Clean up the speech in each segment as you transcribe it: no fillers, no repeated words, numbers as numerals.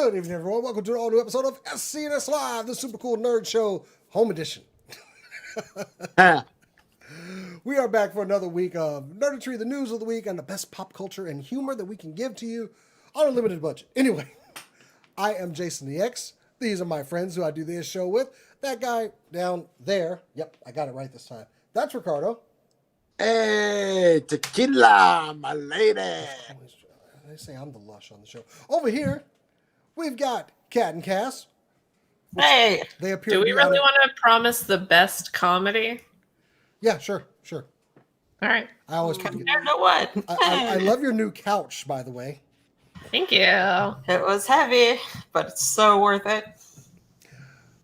Good evening, everyone. Welcome to an all-new episode of SCNS Live, the super cool nerd show, home edition. We are back for another week of nerdetry, the news of the week, and the best pop culture and humor that we can give to you on a limited budget. Anyway, I am Jason the X. These are my friends who I do this show with. That guy down there. Yep, I got it right this time. That's Ricardo. Hey, tequila, my lady. They say I'm the lush on the show. Over here, we've got Cat and Cass. Hey, they appear. Do we really want to promise the best comedy? Yeah, sure. All right. I always compared to what? I love your new couch, by the way. Thank you. It was heavy, but it's so worth it.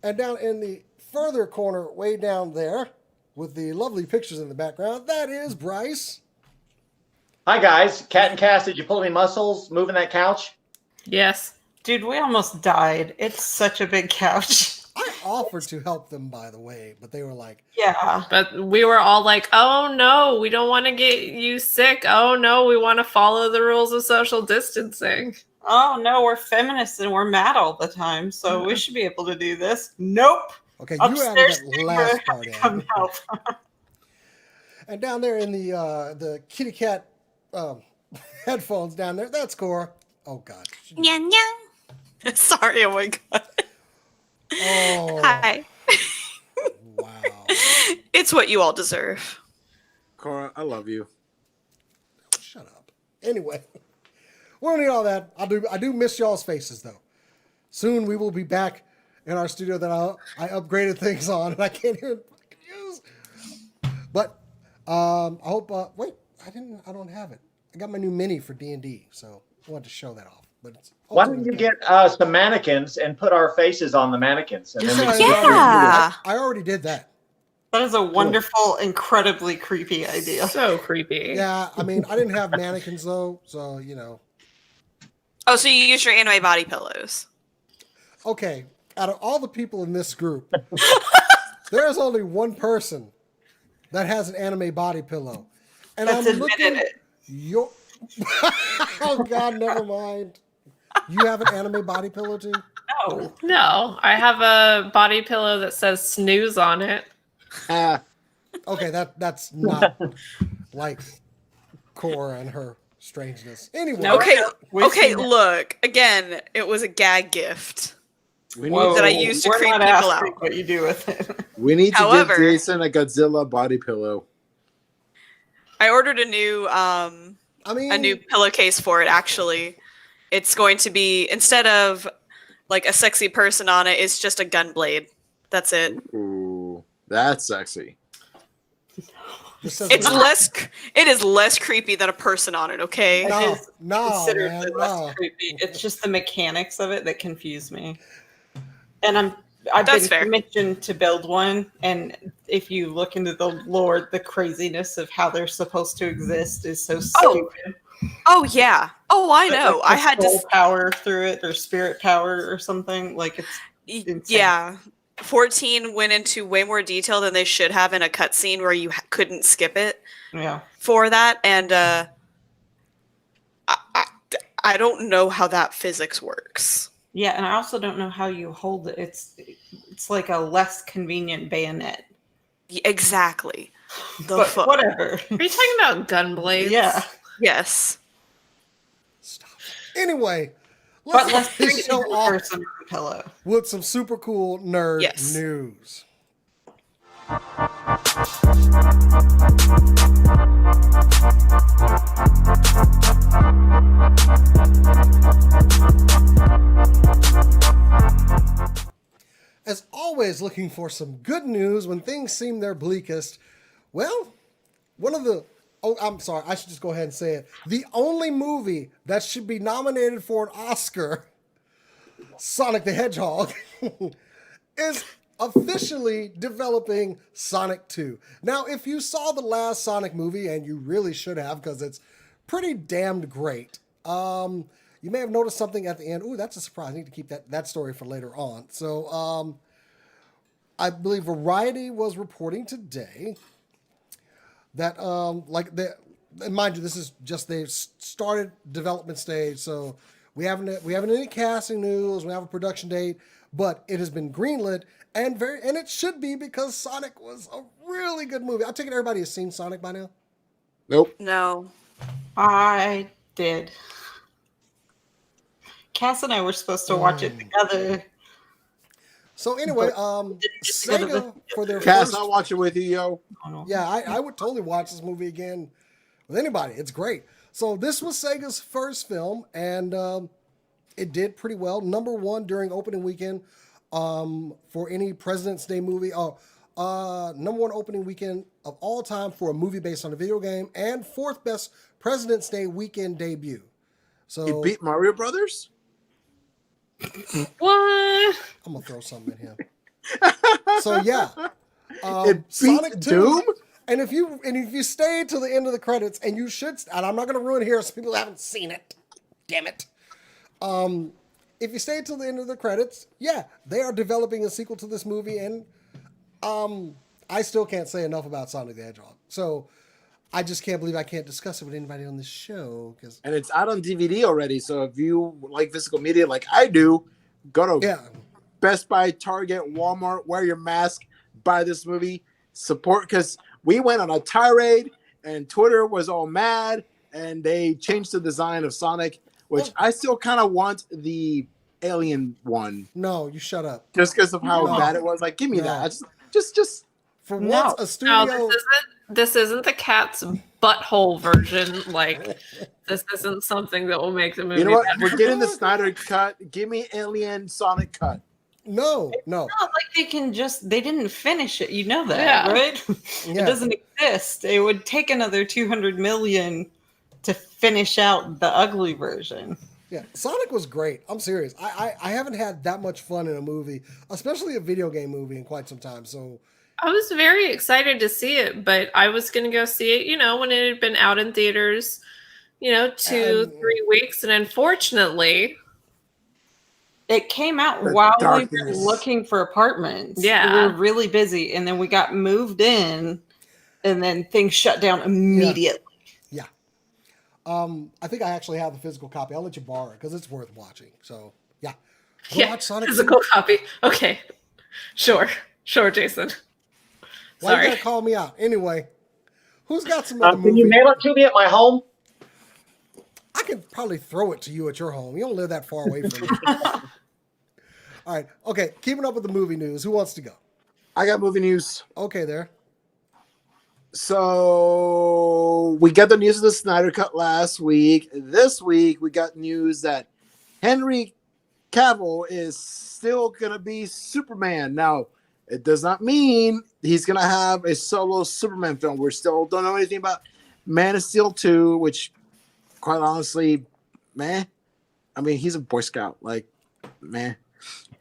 And down in the further corner, way down there, with the lovely pictures in the background, that is Bryce. Hi guys, Cat and Cass, did you pull any muscles moving that couch? Yes. Dude, we almost died. It's such a big couch. I offered to help them, by the way, but they were like... Yeah. But we were all like, oh no, we don't want to get you sick. Oh no, we want to follow the rules of social distancing. Oh no, we're feminists and we're mad all the time, so we should be able to do this. Nope. Okay, you added that last part in. Come help. And down there in the kitty cat headphones down there, that's Cora. Oh God. Nyang nyang. Sorry, oh my God. Oh. Hi. Wow. It's what you all deserve. Cora, I love you. Shut up. Anyway, we don't need all that. I do miss y'all's faces though. Soon we will be back in our studio that I upgraded things on, and I can't even use. But I hope. Wait, I don't have it. I got my new mini for D&D, so I wanted to show that off. But it's Why don't you get some mannequins and put our faces on the mannequins? And then Yeah. I already did that. That is a wonderful, incredibly creepy idea. So creepy. Yeah, I mean, I didn't have mannequins though, so you know. Oh, so you use your anime body pillows. Okay, out of all the people in this group, there is only one person that has an anime body pillow, and That's I'm looking. it. Oh God, never mind. You have an anime body pillow too? No, I have a body pillow that says snooze on it. Okay, that's not like Cora and her strangeness. Anyway, Okay, look. Again, it was a gag gift Whoa, that I used to we're creep not people asking out. what you do with it. We need to However- give Jason a Godzilla body pillow. I ordered a new I mean, pillowcase for it. Actually, it's going to be, instead of like a sexy person on it, it's just a gun blade. That's it. Ooh, that's sexy. It is less creepy than a person on it. Okay. No, Considerably man, less creepy. It's just the mechanics of it that confuse me. And I've That's been fair. commissioned to build one, and if you look into the lore, the craziness of how they're supposed to exist is so stupid. Oh yeah. Oh, I know. Like, I had soul to. power through it, or spirit power, or something. Like it's insane. Yeah. 14 went into way more detail than they should have in a cutscene where you couldn't skip it Yeah. for that, and I don't know how that physics works. Yeah, and I also don't know how you hold it. It's like a less convenient bayonet. Exactly. But whatever. Are you talking about gun blades? Yeah. Yes. Stop. Anyway, But let's let's start this take show it off person on the pillow. with some super cool nerd Yes. news. As always, looking for some good news when things seem their bleakest. Well, I'm sorry, I should just go ahead and say it. The only movie that should be nominated for an Oscar, Sonic the Hedgehog, is officially developing Sonic 2. Now, if you saw the last Sonic movie, and you really should have because it's pretty damned great, you may have noticed something at the end. Ooh, that's a surprise. I need to keep that story for later on. So, I believe Variety was reporting today that, and mind you, this is just, they've started development stage, so We haven't any casting news. We have a production date, but it has been greenlit and it should be because Sonic was a really good movie. I take it everybody has seen Sonic by now. Nope. No. I did. Cass and I were supposed to watch it together. So anyway, just go to Sega for their Cass, first. I'll watch it with you, yo. Yeah, I would totally watch this movie again with anybody. It's great. So this was Sega's first film, and it did pretty well. Number 1 during opening weekend for any President's Day movie. Number 1 opening weekend of all time for a movie based on a video game, and 4th best President's Day weekend debut. So You beat Mario Brothers? What? I'm gonna throw something at him. So yeah, It beat Sonic 2. Doom? And if you stay to the end of the credits, and you should, and I'm not going to ruin it here, so people haven't seen it. Damn it. If you stay till the end of the credits, yeah, they are developing a sequel to this movie, and I still can't say enough about Sonic the Hedgehog. So I just can't believe I can't discuss it with anybody on this show because And it's out on DVD already. So if you like physical media like I do, go to yeah, Best Buy, Target, Walmart, wear your mask, buy this movie, support, because we went on a tirade and Twitter was all mad and they changed the design of Sonic, which I still kind of want the alien one no, you shut up. just because of how No. bad it was. Like, give me No. that. Just For No. once, a studio. No, this isn't the cat's butthole version. Like, this isn't something that will make the movie you know what? better. We're getting the Snyder cut. Give me alien Sonic cut. No. Not like they didn't finish it. You know that, Yeah. right? Yeah. It doesn't exist. It would take another 200 million to finish out the ugly version. Yeah, Sonic was great. I'm serious. I haven't had that much fun in a movie, especially a video game movie, in quite some time. So I was very excited to see it, but I was going to go see it, when it had been out in theaters, 2-3 weeks. And unfortunately, It came out The while we were darkness. looking for apartments. Yeah. We were really busy, and then we got moved in, and then things shut down immediately. yeah, I think I actually have the physical copy. I'll let you borrow it because it's worth watching. So yeah, go watch Sonic. physical copy. Okay. Sure, Jason. Why you Sorry. gotta call me out anyway? Who's got some other Can movie? you mail it to me at my home? I can probably throw it to you at your home. You don't live that far away from me. All right, okay. Keeping up with the movie news. Who wants to go? I got movie news. Okay, there. So we got the news of the Snyder Cut last week. This week we got news that Henry Cavill is still gonna be Superman. Now, it does not mean he's gonna have a solo Superman film. We still don't know anything about Man of Steel 2, which, quite honestly, meh. I mean, he's a Boy Scout, like, meh.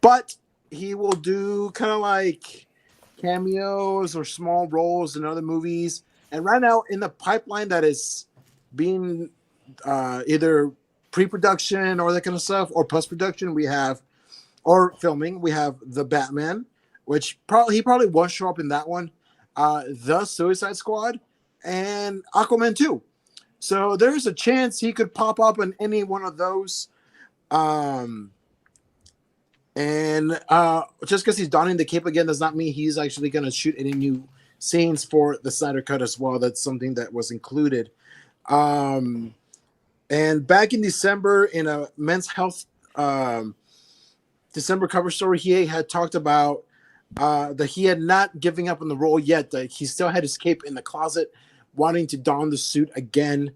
But he will do kind of like cameos or small roles in other movies. And right now in the pipeline that is being either pre-production or that kind of stuff, or post-production, or filming, we have The Batman, which he probably won't show up in that one, The Suicide Squad, and Aquaman 2. So there's a chance he could pop up in any one of those. And just because he's donning the cape again does not mean he's actually going to shoot any new scenes for the Snyder Cut as well. That's something that was included. And back in December, in a Men's Health December cover story, he had talked about that he had not given up on the role yet, that he still had his cape in the closet, wanting to don the suit again.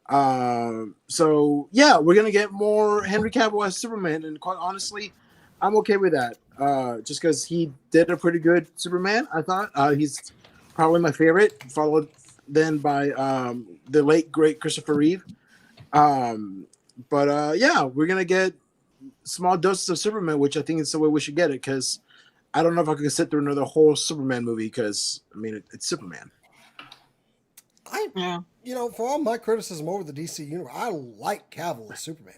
So, yeah, we're going to get more Henry Cavill as Superman, and quite honestly, I'm okay with that, just because he did a pretty good Superman, I thought. He's probably my favorite, followed then by the late, great Christopher Reeve. Yeah, we're going to get small doses of Superman, which I think is the way we should get it, because I don't know if I could sit through another whole Superman movie, because, I mean, it's Superman. Yeah. For all my criticism over the DC universe, I like Cavill as Superman.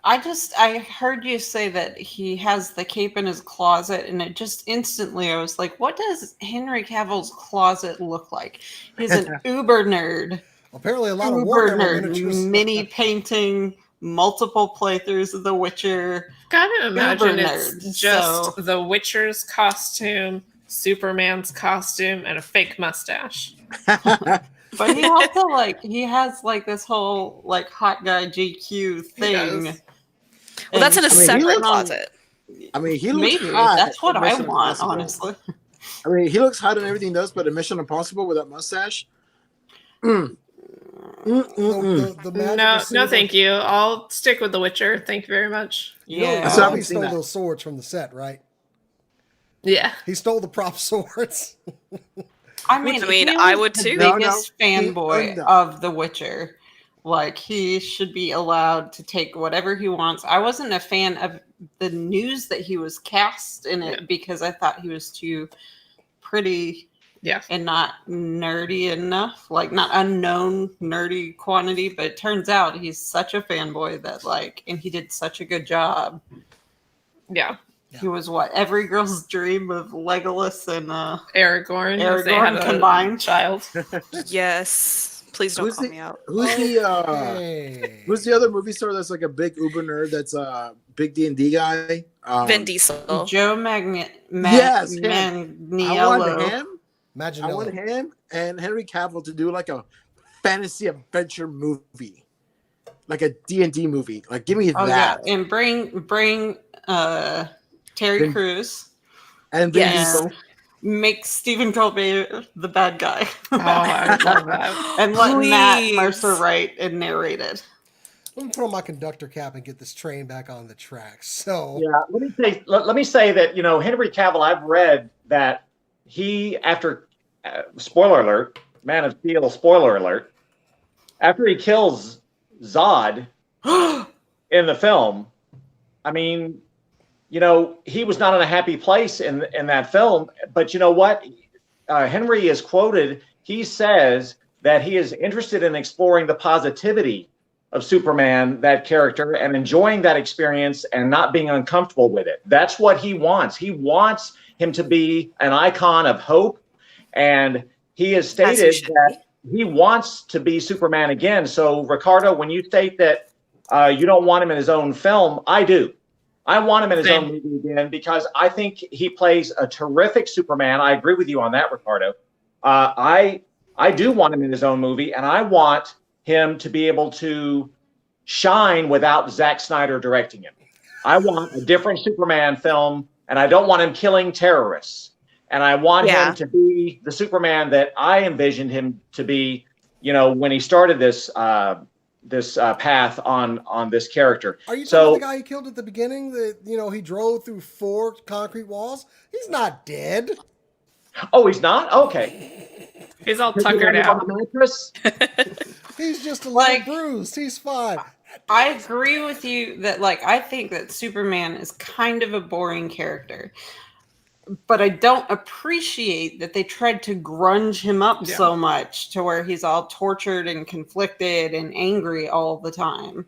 I heard you say that he has the cape in his closet, and it just instantly, I was like, what does Henry Cavill's closet look like? He's an uber nerd. Apparently, a lot of Uber Warhammer nerd, miniatures. mini painting, multiple playthroughs of The Witcher. Gotta imagine Uber it's nerd, just so- the Witcher's costume, Superman's costume, and a fake mustache. But he also he has this whole hot guy GQ thing. does. Well, that's in a I mean, he separate looks- closet. I mean, he looks Maybe hot. that's what in I Mission want, Impossible. honestly. I mean, he looks hot in everything he does, but in Mission Impossible with that mustache. The magic No, of silver- thank you. I'll stick with The Witcher. Thank you very much. You know, Yeah. So I haven't he seen stole that. those swords from the set, right? Yeah. He stole the prop swords. I mean, I mean, he I was would the too. No, biggest he fanboy earned them. of The Witcher. He should be allowed to take whatever he wants. I wasn't a fan of the news that he was cast in it because I thought he was too pretty Yeah. and not nerdy enough, not unknown nerdy quantity. But it turns out he's such a fanboy that and he did such a good job. Yeah. He was every girl's dream of Legolas and Aragorn. as they had Aragorn a combined. child. Yes. Please don't Who's call the- me out. Who's Hey. who's the other movie star that's like a big Uber nerd? That's a big D&D guy. Vin Diesel. Joe Yes, him. I Maniello. want him. Imagine I want him and Henry Cavill to do a fantasy adventure movie, like a D&D movie. Give me Oh that. yeah, and bring Terry Vin- Crews. And Vin Yes. Diesel. Make Stephen Colbert the bad guy. Oh, I would love that. And let Matt Please. Mercer write and narrate it. Let me put on my conductor cap and get this train back on the tracks. So Yeah, let me say that Henry Cavill. I've read that he, after spoiler alert, Man of Steel, spoiler alert, after he kills Zod in the film, I mean, he was not in a happy place in that film. But you know what? Henry is quoted. He says that he is interested in exploring the positivity of Superman, that character, and enjoying that experience and not being uncomfortable with it. That's what he wants. He wants him to be an icon of hope. And he has stated that he wants to be Superman again. So, Ricardo, when you state that you don't want him in his own film, I do. I want him in his Same. own movie again because I think he plays a terrific Superman. I agree with you on that, Ricardo. I do want him in his own movie, and I want him to be able to shine without Zack Snyder directing him. I want a different Superman film, and I don't want him killing terrorists. And I want him to be the Superman that I envisioned him to be, when he started this path on this character. are you talking about the guy he killed at the beginning? That he drove through 4 concrete walls? He's not dead. Oh, he's not? Okay. He's all tuckered out. Mattress? He's just a little bruised. He's fine. I agree with you that I think that Superman is kind of a boring character. But I don't appreciate that they tried to grunge him up so much to where he's all tortured and conflicted and angry all the time.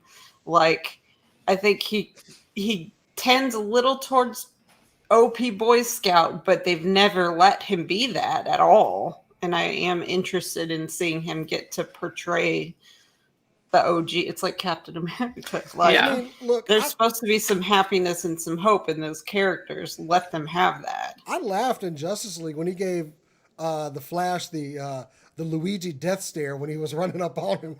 I think he tends a little towards OP Boy Scout, but they've never let him be that at all. And I am interested in seeing him get to portray the OG. It's like Captain America. Yeah. I mean, look, There's supposed to be some happiness and some hope in those characters. Let them have that. I laughed in Justice League when he gave the Flash the Luigi death stare when he was running up on him.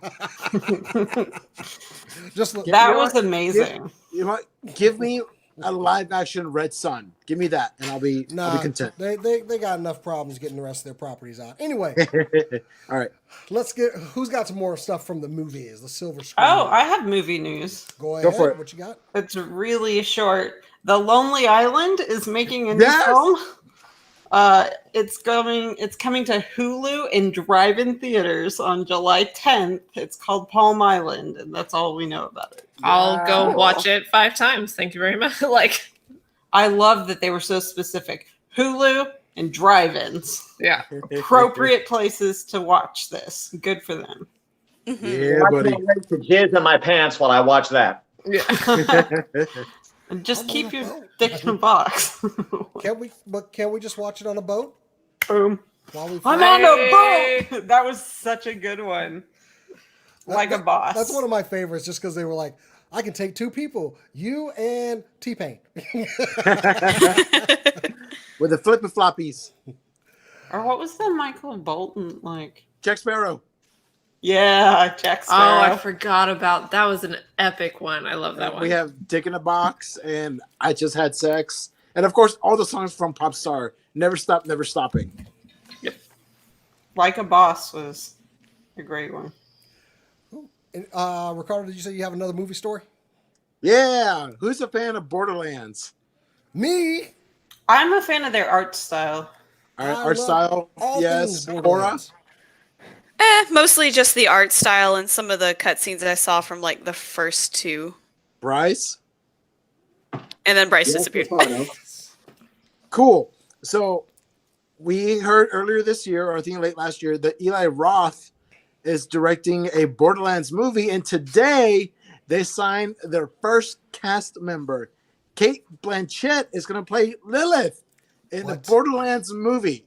Just look, That was amazing. You know what? Give me a live action Red Sun. Give me that, and I'll be content. They got enough problems getting the rest of their properties out. Anyway, All right. let's get who's got some more stuff from the movies, the silver screen. Oh, I have movie news. Go ahead. for it. What you got? It's really short. The Lonely Island is making a new Yes! film. It's coming to Hulu and drive-in theaters on July 10th. It's called Palm Island, and that's all we know about it. I'll go Wow. watch it 5 times. Thank you very much. I love that they were so specific. Hulu and drive-ins. Yeah. Appropriate places to watch this. Good for them. Yeah, I buddy. can't wait to jizz in my pants while I watch that. Yeah. And just I'm keep on a your boat. dick in a box. Can we just watch it on a boat Boom. while we I'm fly? on a boat. That was such a good one. Like a boss. That's one of my favorites, just because they were like, I can take two people, you and T-Pain. With the flippin' floppies. Or what was the Michael Bolton like? Jack Sparrow. Yeah, Jack Oh, I Sparrow. forgot about that. Was an epic one. I love that one. We have Dick in a Box and I Just Had Sex. And of course, all the songs from Popstar. Never Stop, Never Stopping. Yep. Like a Boss was a great one. And, Ricardo, did you say you have another movie story? Yeah. Who's a fan of Borderlands? Me. I'm a fan of their art style. Art style, all yes. things Cora. Borderlands. Mostly just the art style and some of the cutscenes I saw from like the first two. Bryce. And then Bryce Yes, disappeared. Stefano. Cool. So we heard earlier this year, or I think late last year, that Eli Roth is directing a Borderlands movie, and today they signed their first cast member. Kate Blanchett is going to play Lilith in the Borderlands movie.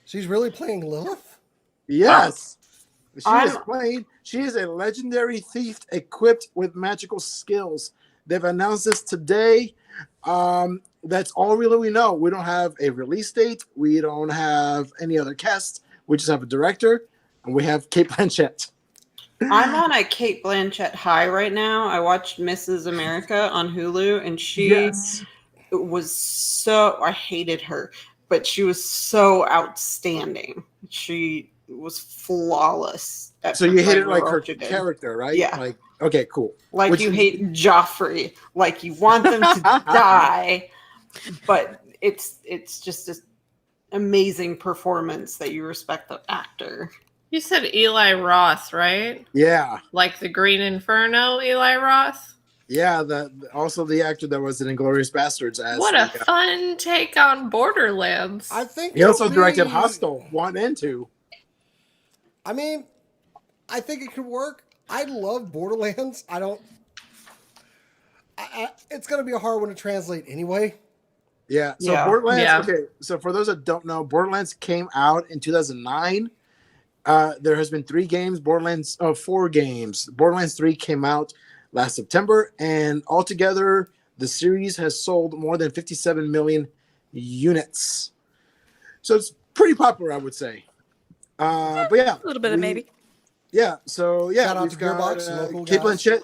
She's really playing Lilith? Yes. She is a legendary thief equipped with magical skills. They've announced this today. That's all really we know. We don't have a release date. We don't have any other cast. We just have a director, and we have Kate Blanchett. I'm on a Kate Blanchett high right now. I watched Mrs. America on Hulu, and she was so, I hated her, but she was so outstanding. She was flawless. So you hated like her character, right? Yeah. Like, okay, cool. Like you hate Joffrey. Like you want them to die, but it's just an amazing performance that you respect the actor. You said Eli Roth, right? Yeah. Like the Green Inferno, Eli Roth? Yeah, also the actor that was in Inglourious Bastards. What a fun take on Borderlands. I think he also directed Hostel 1 and 2. I mean, I think it could work. I love Borderlands. It's going to be a hard one to translate anyway. Yeah. So Borderlands. Okay. So for those that don't know, Borderlands came out in 2009. There has been 4 games. Borderlands 3 came out last September, and altogether the series has sold more than 57 million units. So it's pretty popular, I would say. But yeah, a little bit of maybe. Yeah. So yeah, shout out to Gearbox, Kate Blanchett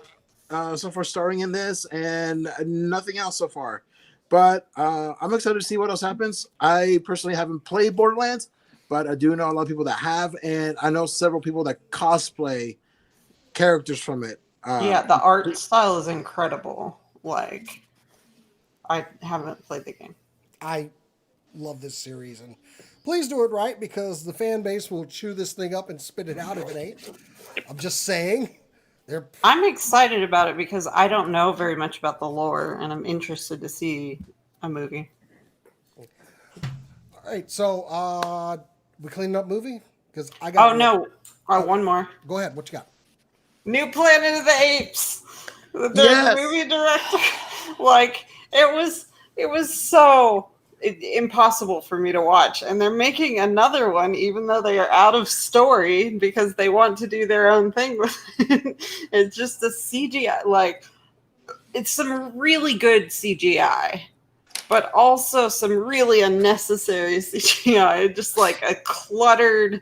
so far starring in this, and nothing else so far. But I'm excited to see what else happens. I personally haven't played Borderlands, but I do know a lot of people that have, and I know several people that cosplay characters from it. The art style is incredible. Like, I haven't played the game. I love this series, and please do it right, because the fan base will chew this thing up and spit it out if it ain't. I'm just saying. I'm excited about it because I don't know very much about the lore, and I'm interested to see a movie. All right, so we cleaned up movie? Because I got. Oh no! One more. Go ahead. What you got? New Planet of the Apes. The movie director. Like it was so impossible for me to watch, and they're making another one even though they are out of story because they want to do their own thing with it. It's just a CGI, like it's some really good CGI, but also some really unnecessary CGI, just like a cluttered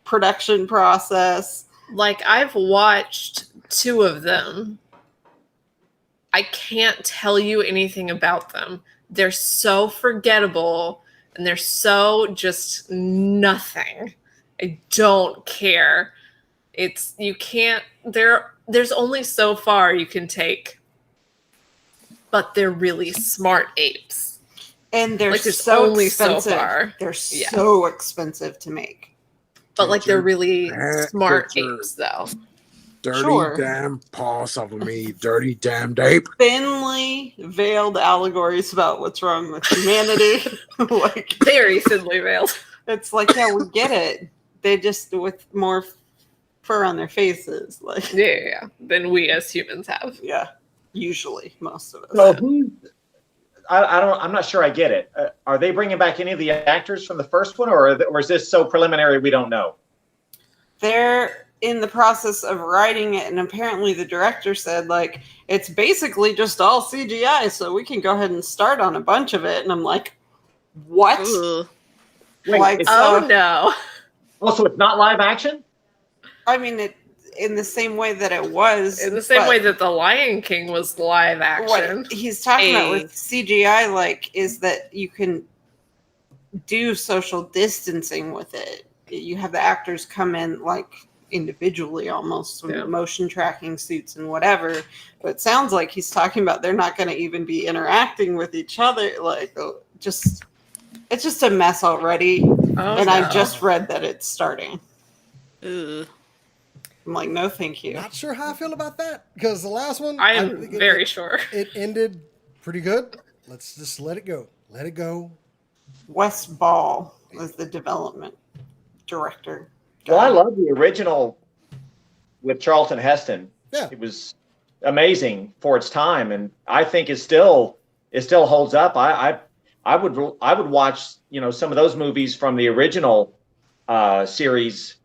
production process. Like, I've watched 2 of them. I can't tell you anything about them. They're so forgettable, and they're so just nothing. I don't care. There's only so far you can take. But they're really smart apes. And they're like, so only expensive. So far. They're so expensive to make. But like they're really smart apes, though. Dirty damn paws off of me, dirty damned ape. Thinly veiled allegories about what's wrong with humanity. Like very thinly veiled. It's like, yeah, we get it. They just with more fur on their faces, like yeah, than we as humans have. Yeah, usually most of us. So I'm not sure I get it. Are they bringing back any of the actors from the first one, or is this so preliminary we don't know? They're in the process of writing it, and apparently the director said, like, it's basically just all CGI, so we can go ahead and start on a bunch of it. And I'm like, what? Ooh. Wait, Like, it's, Oh no. also, it's not live action? I mean, it in the same way that it was. In the same but way that The Lion King was live action. what he's talking about Hey. with CGI, like, is that you can do social distancing with it. You have the actors come in, like, individually almost with Yeah. motion tracking suits and whatever. But it sounds like he's talking about they're not going to even be interacting with each other. Like, it's just a mess already. Oh, And no. I just read that it's starting. Ooh. I'm like, no, thank you. Not sure how I feel about that because the last one, I am think very sure. it ended pretty good. Let's just let it go. Let it go. Wes Ball was the development director. Well, I love the original with Charlton Heston. Yeah. It was amazing for its time, and I think it still holds up. I would watch, you know, some of those movies from the original series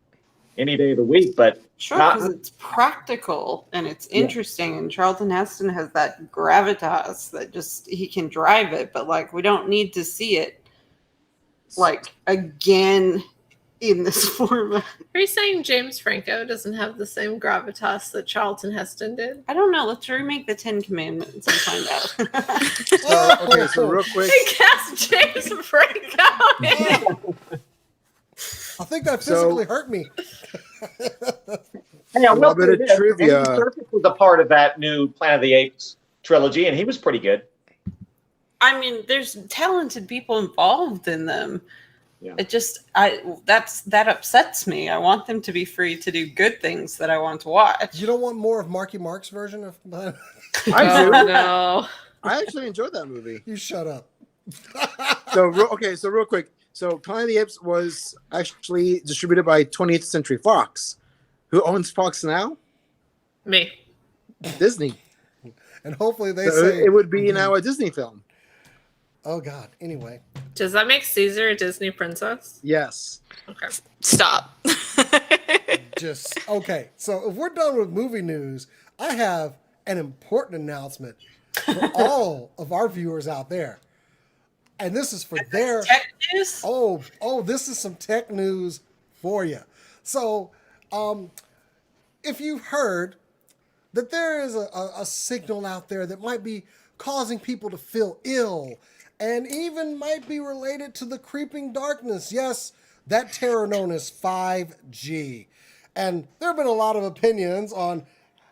any day of the week, but Sure, not- because it's practical and it's interesting, and Charlton Heston has that gravitas that just he can drive it, but like we don't need to see it like again in this format. Are you saying James Franco doesn't have the same gravitas that Charlton Heston did? I don't know. Let's remake the 10 Commandments and find out. Okay, so real quick. They cast James Franco in. I think that So- physically hurt me. Hey, I will little bit say of this, trivia. Andy Serkis was a part of that new Planet of the Apes trilogy, and he was pretty good. I mean, there's talented people involved in them. Yeah. It just that upsets me. I want them to be free to do good things that I want to watch. You don't want more of Marky Mark's version of? I do. Oh no. I actually enjoyed that movie. You shut up. So real quick. So Planet of the Apes was actually distributed by 20th Century Fox. Who owns Fox now? Me. Disney. And hopefully they So say it would be now a Disney film. Oh God. Anyway, Does that make Caesar a Disney princess? Yes. Okay. Stop. just okay. So if we're done with movie news, I have an important announcement for all of our viewers out there, and this is for their Tech news? Oh, this is some tech news for you. So, if you've heard that there is a signal out there that might be causing people to feel ill and even might be related to the creeping darkness. Yes, that terror known as 5G. And there have been a lot of opinions on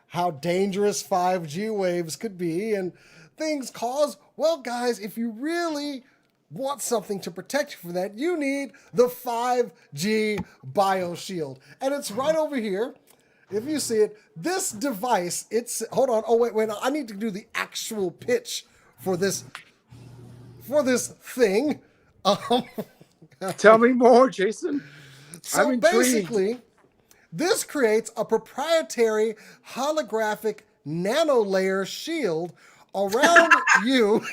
how dangerous 5G waves could be and things cause. Well, guys, if you really want something to protect you from that, you need the 5G Bioshield. And it's right over here. If you see it, this device, hold on. Oh, wait, I need to do the actual pitch for this thing. Tell me more, Jason. So I'm intrigued. basically, this creates a proprietary holographic nano-layer shield around you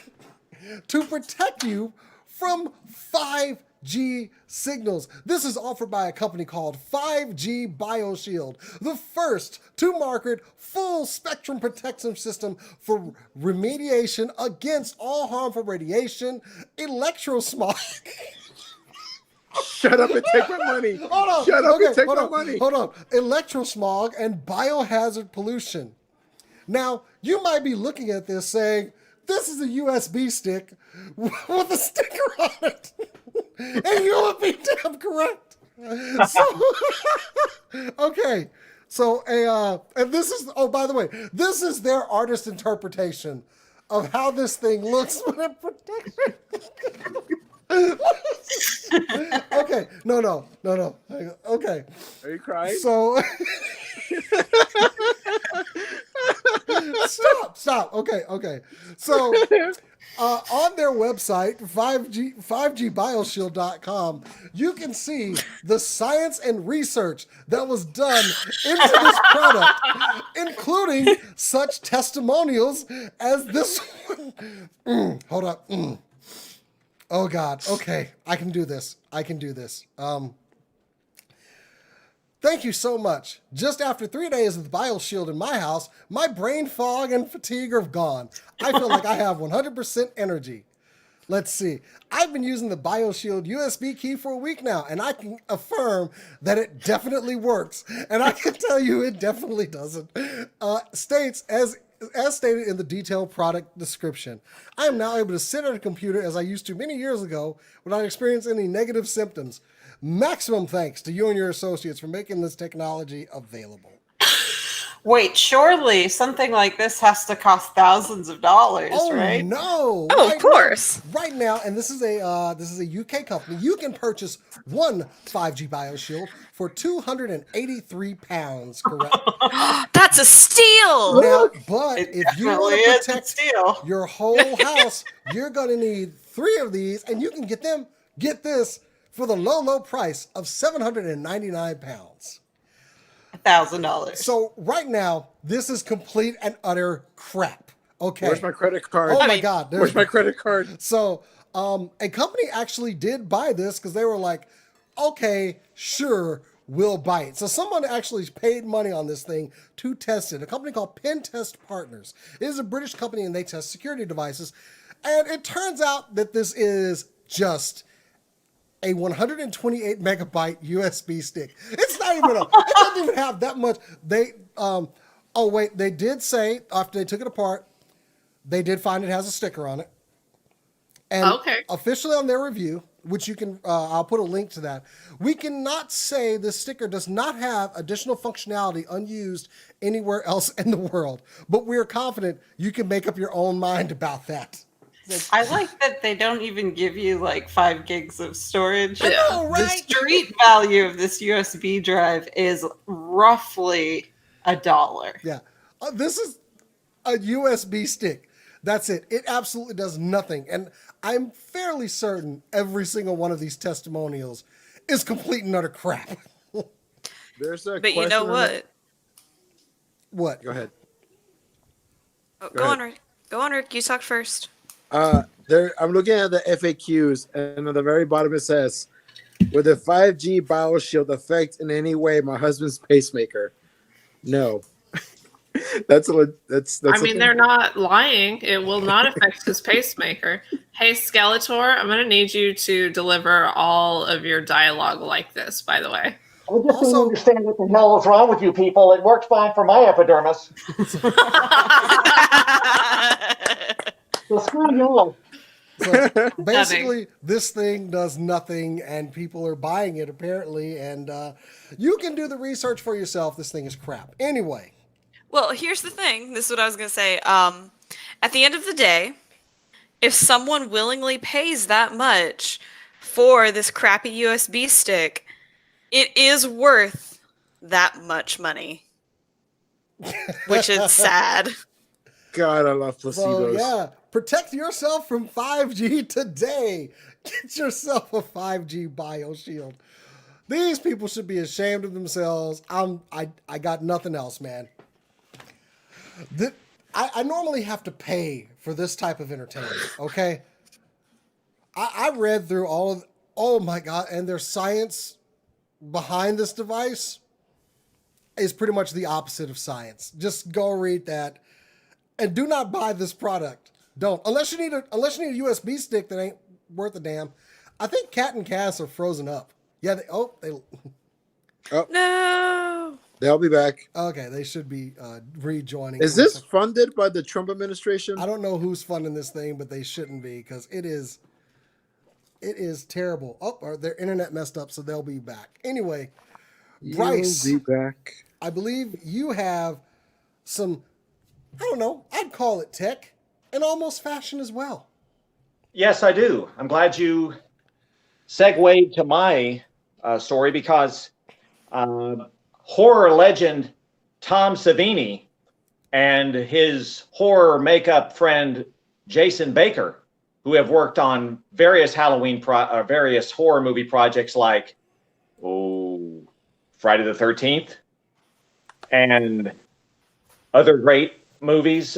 to protect you from 5G signals. This is offered by a company called 5G Bioshield, the first to market full spectrum protection system for remediation against all harmful radiation, electrosmog. Shut up and take my money. Hold on. Shut up Okay, and take hold my on, money. Hold on. Electrosmog and biohazard pollution. Now, you might be looking at this saying, this is a USB stick with a sticker on it. And you would be damn correct. So, okay. So, and this is, oh, by the way, this is their artist interpretation of how this thing looks when it protects it. Okay. No. Okay. Are you crying? So stop. Okay. So on their website, 5Gbioshield.com, you can see the science and research that was done into this product, including such testimonials as this one. Hold up. Oh God. Okay. I can do this. Thank you so much. Just after 3 days of the Bioshield in my house, my brain fog and fatigue are gone. I feel like I have 100% energy. Let's see. I've been using the Bioshield USB key for a week now, and I can affirm that it definitely works. And I can tell you it definitely doesn't. States, as stated in the detailed product description, I am now able to sit at a computer as I used to many years ago without experiencing any negative symptoms. Maximum thanks to you and your associates for making this technology available. Wait, surely something like this has to cost thousands of dollars, right? No! Oh, of course. Right now, and this is a UK company. You can purchase one 5G Bioshield for £283. Correct? That's a steal. Now, but It if you definitely want is to a protect steal. your whole house, you're going to need 3 of these, and you can get this for the low price of £799. $1,000. So right now, this is complete and utter crap. Okay. Where's my credit card? Oh my God. Where's my credit card? So a company actually did buy this because they were like, okay, sure, we'll buy it. So someone actually paid money on this thing to test it. A company called Pen Test Partners. It is a British company and they test security devices. And it turns out that this is just a 128 megabyte USB stick. It's not even it doesn't even have that much. They they did say after they took it apart, they did find it has a sticker on it. And officially on their review, which you can I'll put a link to that. We cannot say this sticker does not have additional functionality unused anywhere else in the world, but we're confident you can make up your own mind about that. I like that they don't even give you like 5 gigs of storage. I know, right? The street value of this USB drive is roughly $1. Yeah. This is a USB stick. That's it. It absolutely does nothing. And I'm fairly certain every single one of these testimonials is complete and utter crap. There's a But you know what? What? Go ahead. Oh, Go go ahead. on, Rick. Go on, Rick. You talk first. I'm looking at the FAQs, and on the very bottom it says, "Will the 5G Bioshield affect in any way my husband's pacemaker?" No. That's I mean, they're not lying. It will not affect his pacemaker. Hey, Skeletor, I'm going to need you to deliver all of your dialogue like this, by the way. I just don't understand what the hell is wrong with you people. It works fine for my epidermis. So screw you. So basically, this thing does nothing, and people are buying it apparently. And you can do the research for yourself. This thing is crap. Anyway. Well, here's the thing. This is what I was going to say. At the end of the day, if someone willingly pays that much for this crappy USB stick, it is worth that much money, which is sad. God, I love placebos. So yeah, protect yourself from 5G today. Get yourself a 5G Bioshield. These people should be ashamed of themselves. I got nothing else, man. I normally have to pay for this type of entertainment, okay? I read through oh my God, and their science behind this device is pretty much the opposite of science. Just go read that. And do not buy this product. Don't. Unless you need a USB stick that ain't worth a damn. I think Cat and Cass are frozen up. Yeah, No. They'll be back. Okay, they should be rejoining. Is this funded by the Trump administration? I don't know who's funding this thing, but they shouldn't be because it is terrible. Oh, or their internet messed up, so they'll be back. Anyway, Bryce, You'll be back. I believe you have some, I don't know, I'd call it tech and almost fashion as well. Yes, I do. I'm glad you segued to my story because horror legend Tom Savini and his horror makeup friend Jason Baker, who have worked on various various horror movie projects like Friday the 13th and other great movies,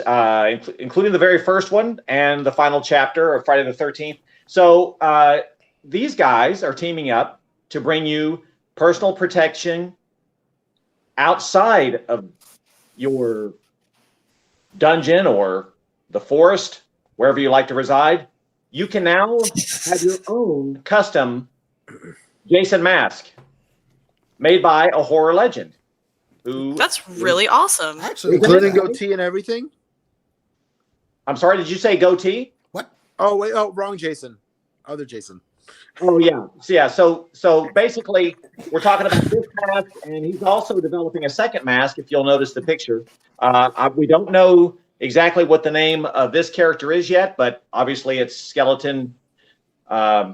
including the very first one and the final chapter of Friday the 13th. So these guys are teaming up to bring you personal protection outside of your dungeon or the forest, wherever you like to reside, you can now have your own custom Jason mask made by a horror legend. That's really awesome. Actually, Including goatee and everything? I'm sorry, did you say goatee? what? Oh, wait. Oh, wrong Jason. Other Jason. Oh yeah. So basically, we're talking about this mask, and he's also developing a second mask. If you'll notice the picture, we don't know exactly what the name of this character is yet, but obviously it's Skeleton. I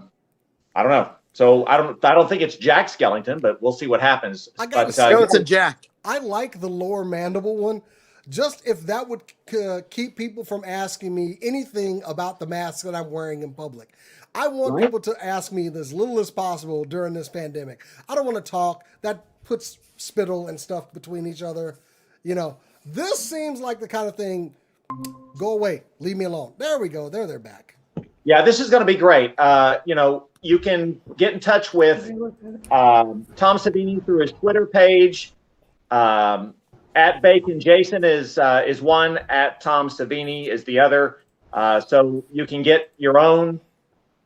don't know. So I don't think it's Jack Skellington, but we'll see what happens. I gotta But, say, Skeleton Jack. I like the lower mandible one. Just if that would keep people from asking me anything about the mask that I'm wearing in public. I want Right. people to ask me as little as possible during this pandemic. I don't want to talk. That puts spittle and stuff between each other. You know, this seems like the kind of thing, go away, leave me alone. There we go. There they're back. yeah, this is going to be great. You can get in touch with Tom Savini through his Twitter page. At Bacon Jason is one. At Tom Savini is the other. So you can get your own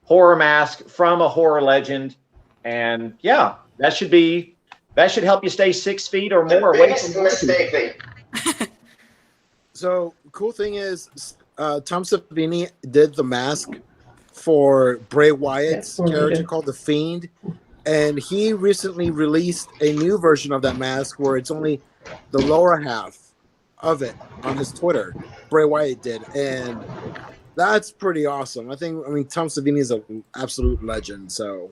horror mask from a horror legend, and yeah, that should help you stay 6 feet or more away from mistake. So, cool thing is, Tom Savini did the mask for Bray Wyatt's character called The Fiend, and he recently released a new version of that mask where it's only the lower half of it on his Twitter. Bray Wyatt did, and that's pretty awesome. I mean, Tom Savini is an absolute legend, so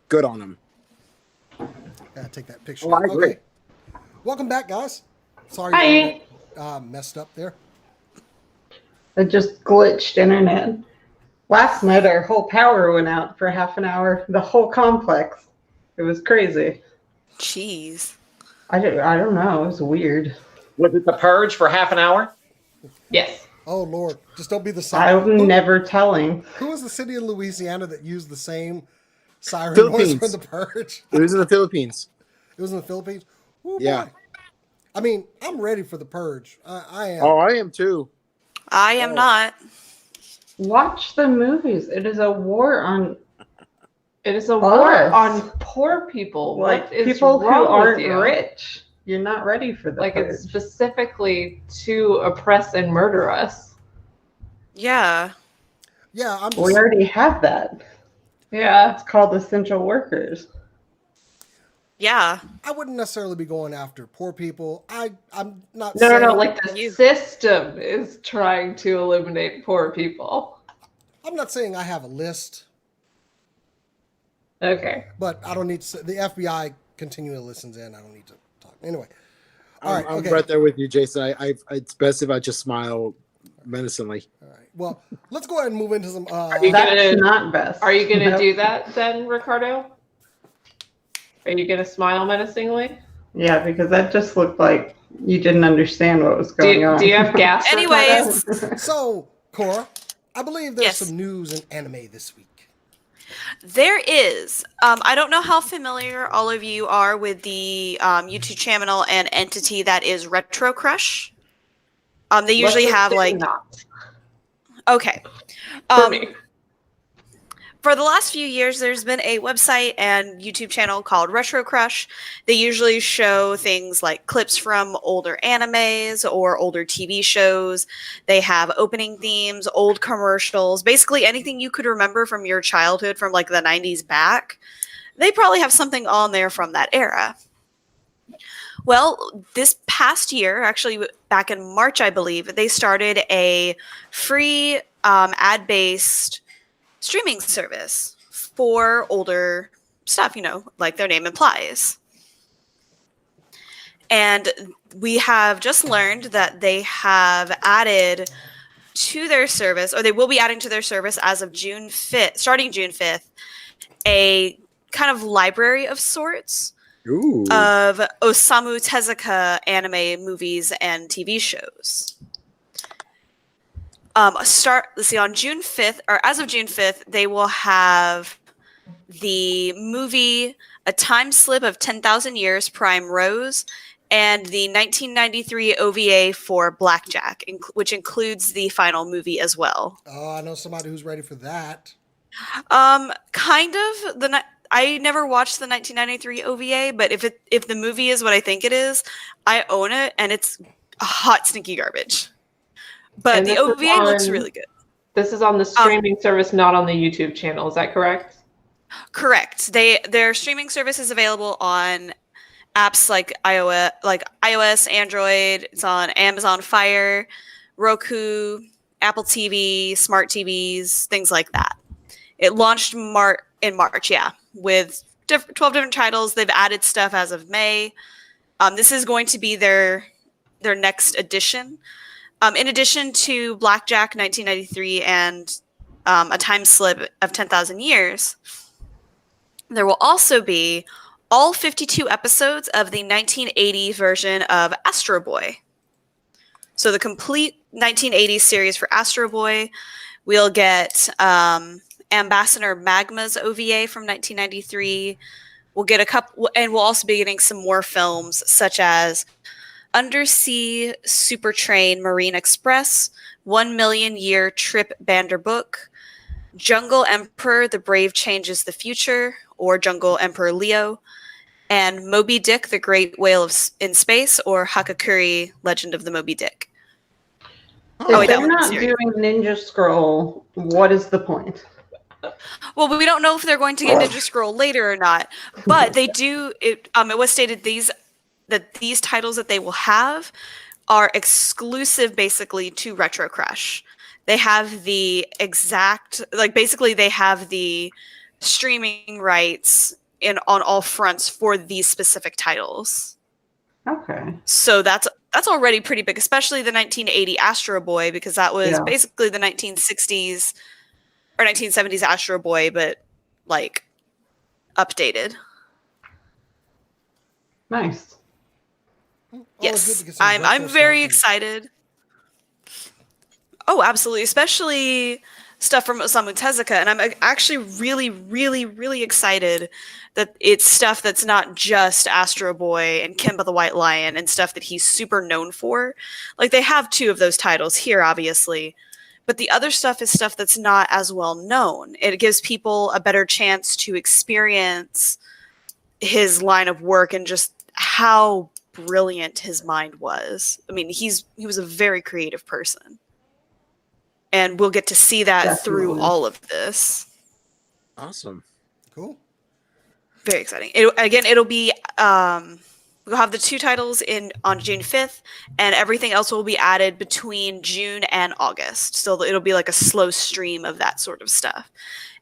good on him. Gotta take that picture. Oh, I agree. Okay. Welcome back, guys. Sorry, Hi. messed up there. It just glitched internet. Last night, our whole power went out for half an hour. The whole complex. It was crazy. Jeez. I don't know. It was weird. Was it the purge for half an hour? Yes. Oh Lord, just don't be the siren. I'm never telling. Who was the city of Louisiana that used the same siren voice Philippines. for the purge? It was in the Philippines. It was in the Philippines. Ooh, Yeah. boy. I mean, I'm ready for the purge. I am. Oh, I am too. I am not. Watch the movies. It is a war on It is a war Us. on poor people. like What is people who wrong with aren't you? rich. You're not ready for the Like purge. it's specifically to oppress and murder us. Yeah. Yeah, I'm. We Just, already have that. Yeah. It's called essential workers. Yeah. I wouldn't necessarily be going after poor people. I'm not. No, saying, like the You- system is trying to eliminate poor people. I'm not saying I have a list, Okay. but I don't need to. The FBI continually listens in. I don't need to talk anyway. All right. I'm Okay. right there with you, Jason. It's best if I just smile menacingly. All right. Well, let's go ahead and move into some. you That's gonna- not best. Are you going to Nope. do that then, Ricardo? Are you going to smile menacingly? Yeah, because that just looked like you didn't understand what was going on. Do you have gas? Anyways. Ricardo? So, Cora, I believe there's Yes. some news in anime this week. There is. I don't know how familiar all of you are with the YouTube channel and entity that is Retro Crush. They usually Let's have assume like. not. Okay. For me. For the last few years, there's been a website and YouTube channel called Retro Crush. They usually show things like clips from older animes or older TV shows. They have opening themes, old commercials, basically anything you could remember from your childhood from like the 90s back. They probably have something on there from that era. Well, this past year, actually back in March, I believe, they started a free ad-based streaming service for older stuff, like their name implies. And we have just learned that they have added to their service, or they will be adding to their service as of June 5th, starting June 5th, a kind of library of sorts Ooh. of Osamu Tezuka anime movies and TV shows. Let's see, on June 5th, or as of June 5th, they will have the movie A Time Slip of 10,000 Years, Prime Rose, and the 1993 OVA for Blackjack, which includes the final movie as well. Oh, I know somebody who's ready for that. Kind of. I never watched the 1993 OVA, but if the movie is what I think it is, I own it, and it's hot, stinky garbage. But And the OVA looks really good. This is on the streaming service, not on the YouTube channel. Is that correct? Correct. Their streaming service is available on apps like iOS, Android. It's on Amazon Fire, Roku, Apple TV, smart TVs, things like that. It launched in March, with 12 different titles. They've added stuff as of May. This is going to be their next edition. In addition to Blackjack 1993 and A Time Slip of 10,000 Years, there will also be all 52 episodes of the 1980 version of Astro Boy. So the complete 1980s series for Astro Boy. We'll get Ambassador Magma's OVA from 1993. We'll get a couple, and we'll also be getting some more films such as Undersea Super Train Marine Express, 1 Million Year Trip Banderbook, Jungle Emperor The Brave Changes the Future, or Jungle Emperor Leo, and Moby Dick The Great Whale in Space, or Hakakuri Legend of the Moby Dick. If they're not doing Ninja Scroll, what is the point? Well, we don't know if they're going to get Ninja Scroll later or not, but they do. It was stated that these titles that they will have are exclusive, basically, to Retro Crush. They have the they have the streaming rights on all fronts for these specific titles. Okay. So that's already pretty big, especially the 1980 Astro Boy, because that was basically the 1960s or 1970s Astro Boy, but like updated. Nice. Yes, I'm very excited. Oh, absolutely, especially stuff from Osamu Tezuka, and I'm actually really, really, really excited that it's stuff that's not just Astro Boy and Kimba the White Lion and stuff that he's super known for. Like, they have 2 of those titles here, obviously, but the other stuff is stuff that's not as well known. It gives people a better chance to experience his line of work and just how brilliant his mind was. I mean, he was a very creative person. And we'll get to see that through all of this. Awesome. Cool. Very exciting. It'll be we'll have the 2 titles on June 5th, and everything else will be added between June and August. So it'll be like a slow stream of that sort of stuff.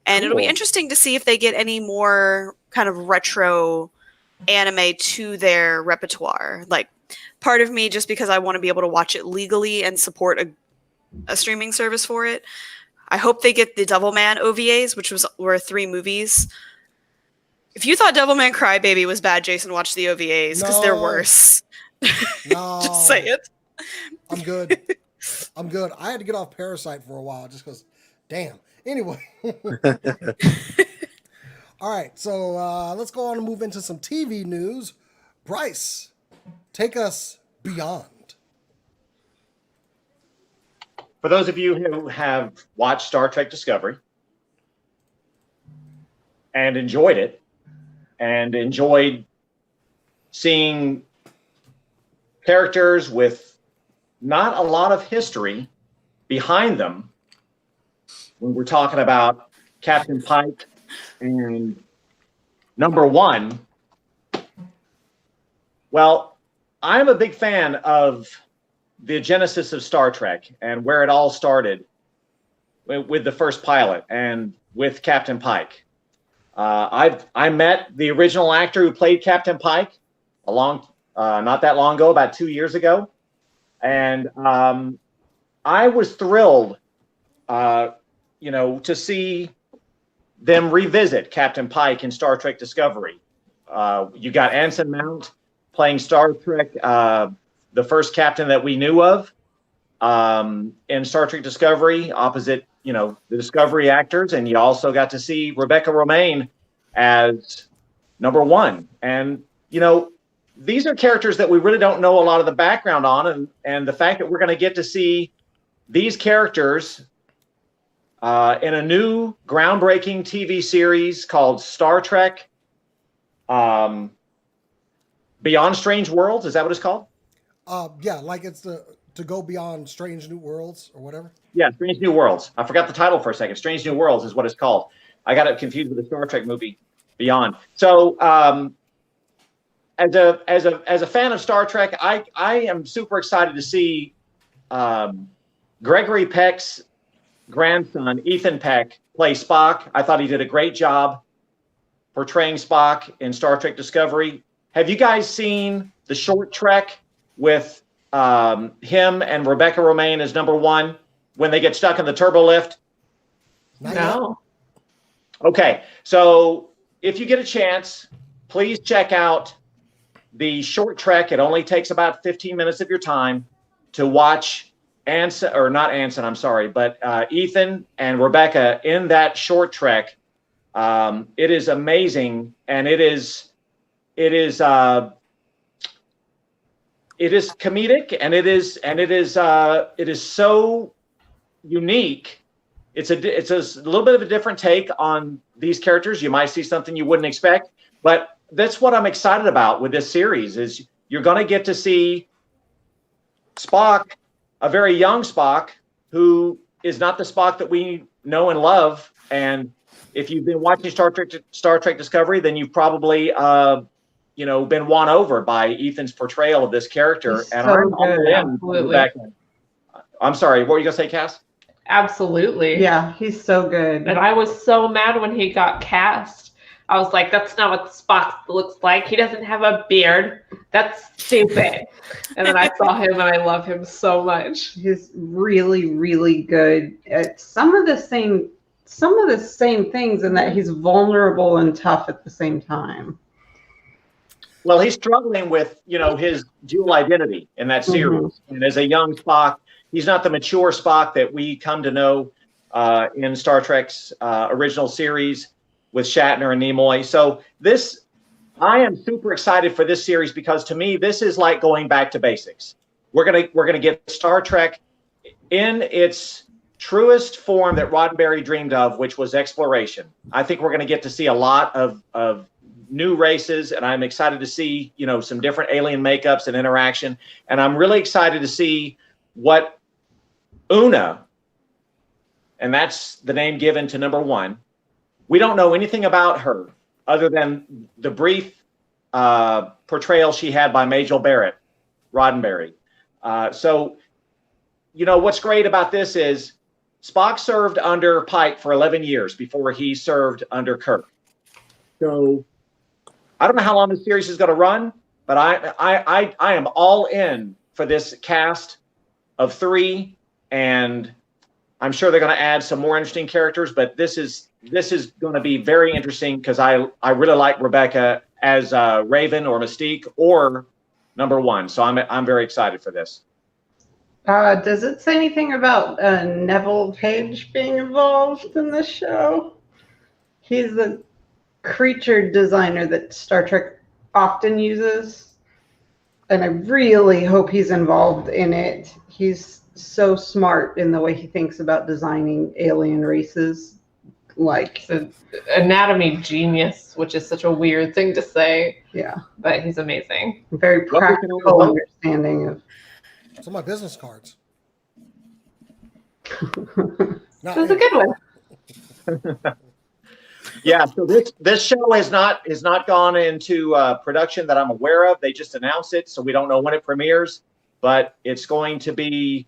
And it'll be interesting to see if they get any more kind of retro anime to their repertoire. Like, part of me, just because I want to be able to watch it legally and support a streaming service for it, I hope they get the Devilman OVAs, which were 3 movies. If you thought Devilman Crybaby was bad, Jason, watch the OVAs, because they're worse. No. Just say it. I'm good. I'm good. I had to get off Parasite for a while just because, damn. Anyway. All right, so let's go on and move into some TV news. Bryce, take us beyond. For those of you who have watched Star Trek Discovery and enjoyed it, and enjoyed seeing characters with not a lot of history behind them, when we're talking about Captain Pike and Number One, well, I'm a big fan of the genesis of Star Trek and where it all started with the first pilot and with Captain Pike. I met the original actor who played Captain Pike not that long ago, about 2 years ago, and I was thrilled, to see them revisit Captain Pike in Star Trek Discovery. You got Anson Mount playing Star Trek, the first captain that we knew of in Star Trek Discovery, opposite, the Discovery actors. And you also got to see Rebecca Romijn as Number One. And, these are characters that we really don't know a lot of the background on, and the fact that we're going to get to see these characters in a new groundbreaking TV series called Star Trek Beyond Strange Worlds. Is that what it's called? Yeah, like it's to go beyond Strange New Worlds or whatever. Yeah, Strange New Worlds. I forgot the title for a second. Strange New Worlds is what it's called. I got it confused with the Star Trek movie Beyond. So, as a fan of Star Trek, I am super excited to see Gregory Peck's grandson, Ethan Peck, play Spock. I thought he did a great job portraying Spock in Star Trek Discovery. Have you guys seen the short trek with him and Rebecca Romaine as number one when they get stuck in the turbo lift? No. Okay, so if you get a chance, please check out the short trek. It only takes about 15 minutes of your time to watch Anson, or not Anson, I'm sorry, but Ethan and Rebecca in that short trek. It is amazing, and it is comedic, and it is so unique. It's a little bit of a different take on these characters. You might see something you wouldn't expect, but that's what I'm excited about with this series is you're going to get to see Spock, a very young Spock, who is not the Spock that we know and love. And if you've been watching Star Trek Discovery, then you've probably been won over by Ethan's portrayal of this character. He's and so I'm all good. in. Absolutely. I'm sorry, what were you going to say, Cass? Absolutely. Yeah, he's so good. And I was so mad when he got cast. I was like, that's not what Spock looks like. He doesn't have a beard. That's stupid. And then I saw him and I love him so much. He's really, really good at some of the same things in that he's vulnerable and tough at the same time. Well, he's struggling with, his dual identity in that series. And as a young Spock, he's not the mature Spock that we come to know in Star Trek's original series with Shatner and Nimoy. So I am super excited for this series because to me, this is like going back to basics. We're gonna get Star Trek in its truest form that Roddenberry dreamed of, which was exploration. I think we're going to get to see a lot of new races, and I'm excited to see, some different alien makeups and interaction. And I'm really excited to see what Una, and that's the name given to number one. We don't know anything about her other than the brief portrayal she had by Majel Barrett, Roddenberry. So what's great about this is Spock served under Pike for 11 years before he served under Kirk. So I don't know how long this series is going to run, but I am all in for this cast of 3, and I'm sure they're going to add some more interesting characters. But this is going to be very interesting because I really like Rebecca as Raven or Mystique or number one. So I'm very excited for this. Does it say anything about Neville Page being involved in this show? He's the creature designer that Star Trek often uses, and I really hope he's involved in it. He's so smart in the way he thinks about designing alien races. Like, He's an anatomy genius, which is such a weird thing to say. yeah, But he's amazing. very practical understanding of. Some of my business cards. Not This is a good one. Yeah, so this show has not gone into production that I'm aware of. They just announced it, so we don't know when it premieres. But it's going to be,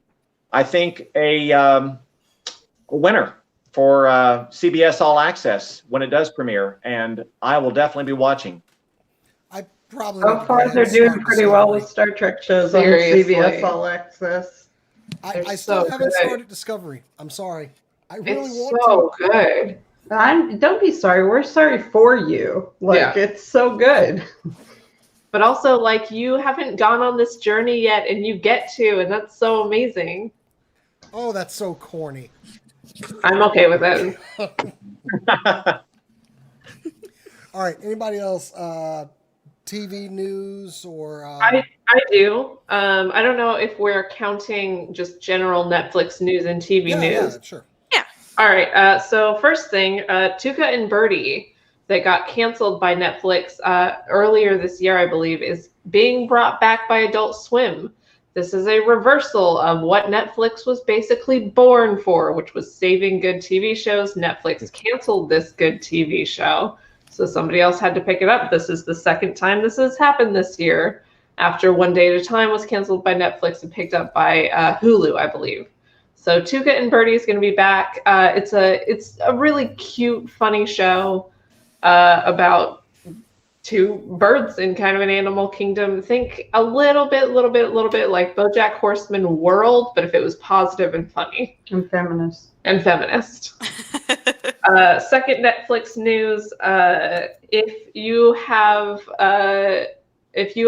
I think, a winner for CBS All Access when it does premiere, and I will definitely be watching. I probably. So far, they're doing pretty well with Star Trek shows on Seriously. CBS All Access. I They're still so haven't good. started Discovery. I'm sorry. I really It's want so to. good. Don't be sorry. We're sorry for you. Yeah. It's so good. But also, like, you haven't gone on this journey yet, and you get to, and that's so amazing. Oh, that's so corny. I'm okay with it. All right. Anybody else TV news or? I do. I don't know if we're counting just general Netflix news and TV news. Yeah, sure. Yeah. All right. So first thing, Tuca and Birdie, that got canceled by Netflix earlier this year, I believe, is being brought back by Adult Swim. This is a reversal of what Netflix was basically born for, which was saving good TV shows. Netflix canceled this good TV show, so somebody else had to pick it up. This is the second time this has happened this year, after One Day at a Time was canceled by Netflix and picked up by Hulu, I believe. So Tuca and Birdie is going to be back. It's a really cute, funny show about two birds in kind of an animal kingdom. Think a little bit like BoJack Horseman world, but if it was positive and funny. And feminist. And feminist. Second Netflix news, if you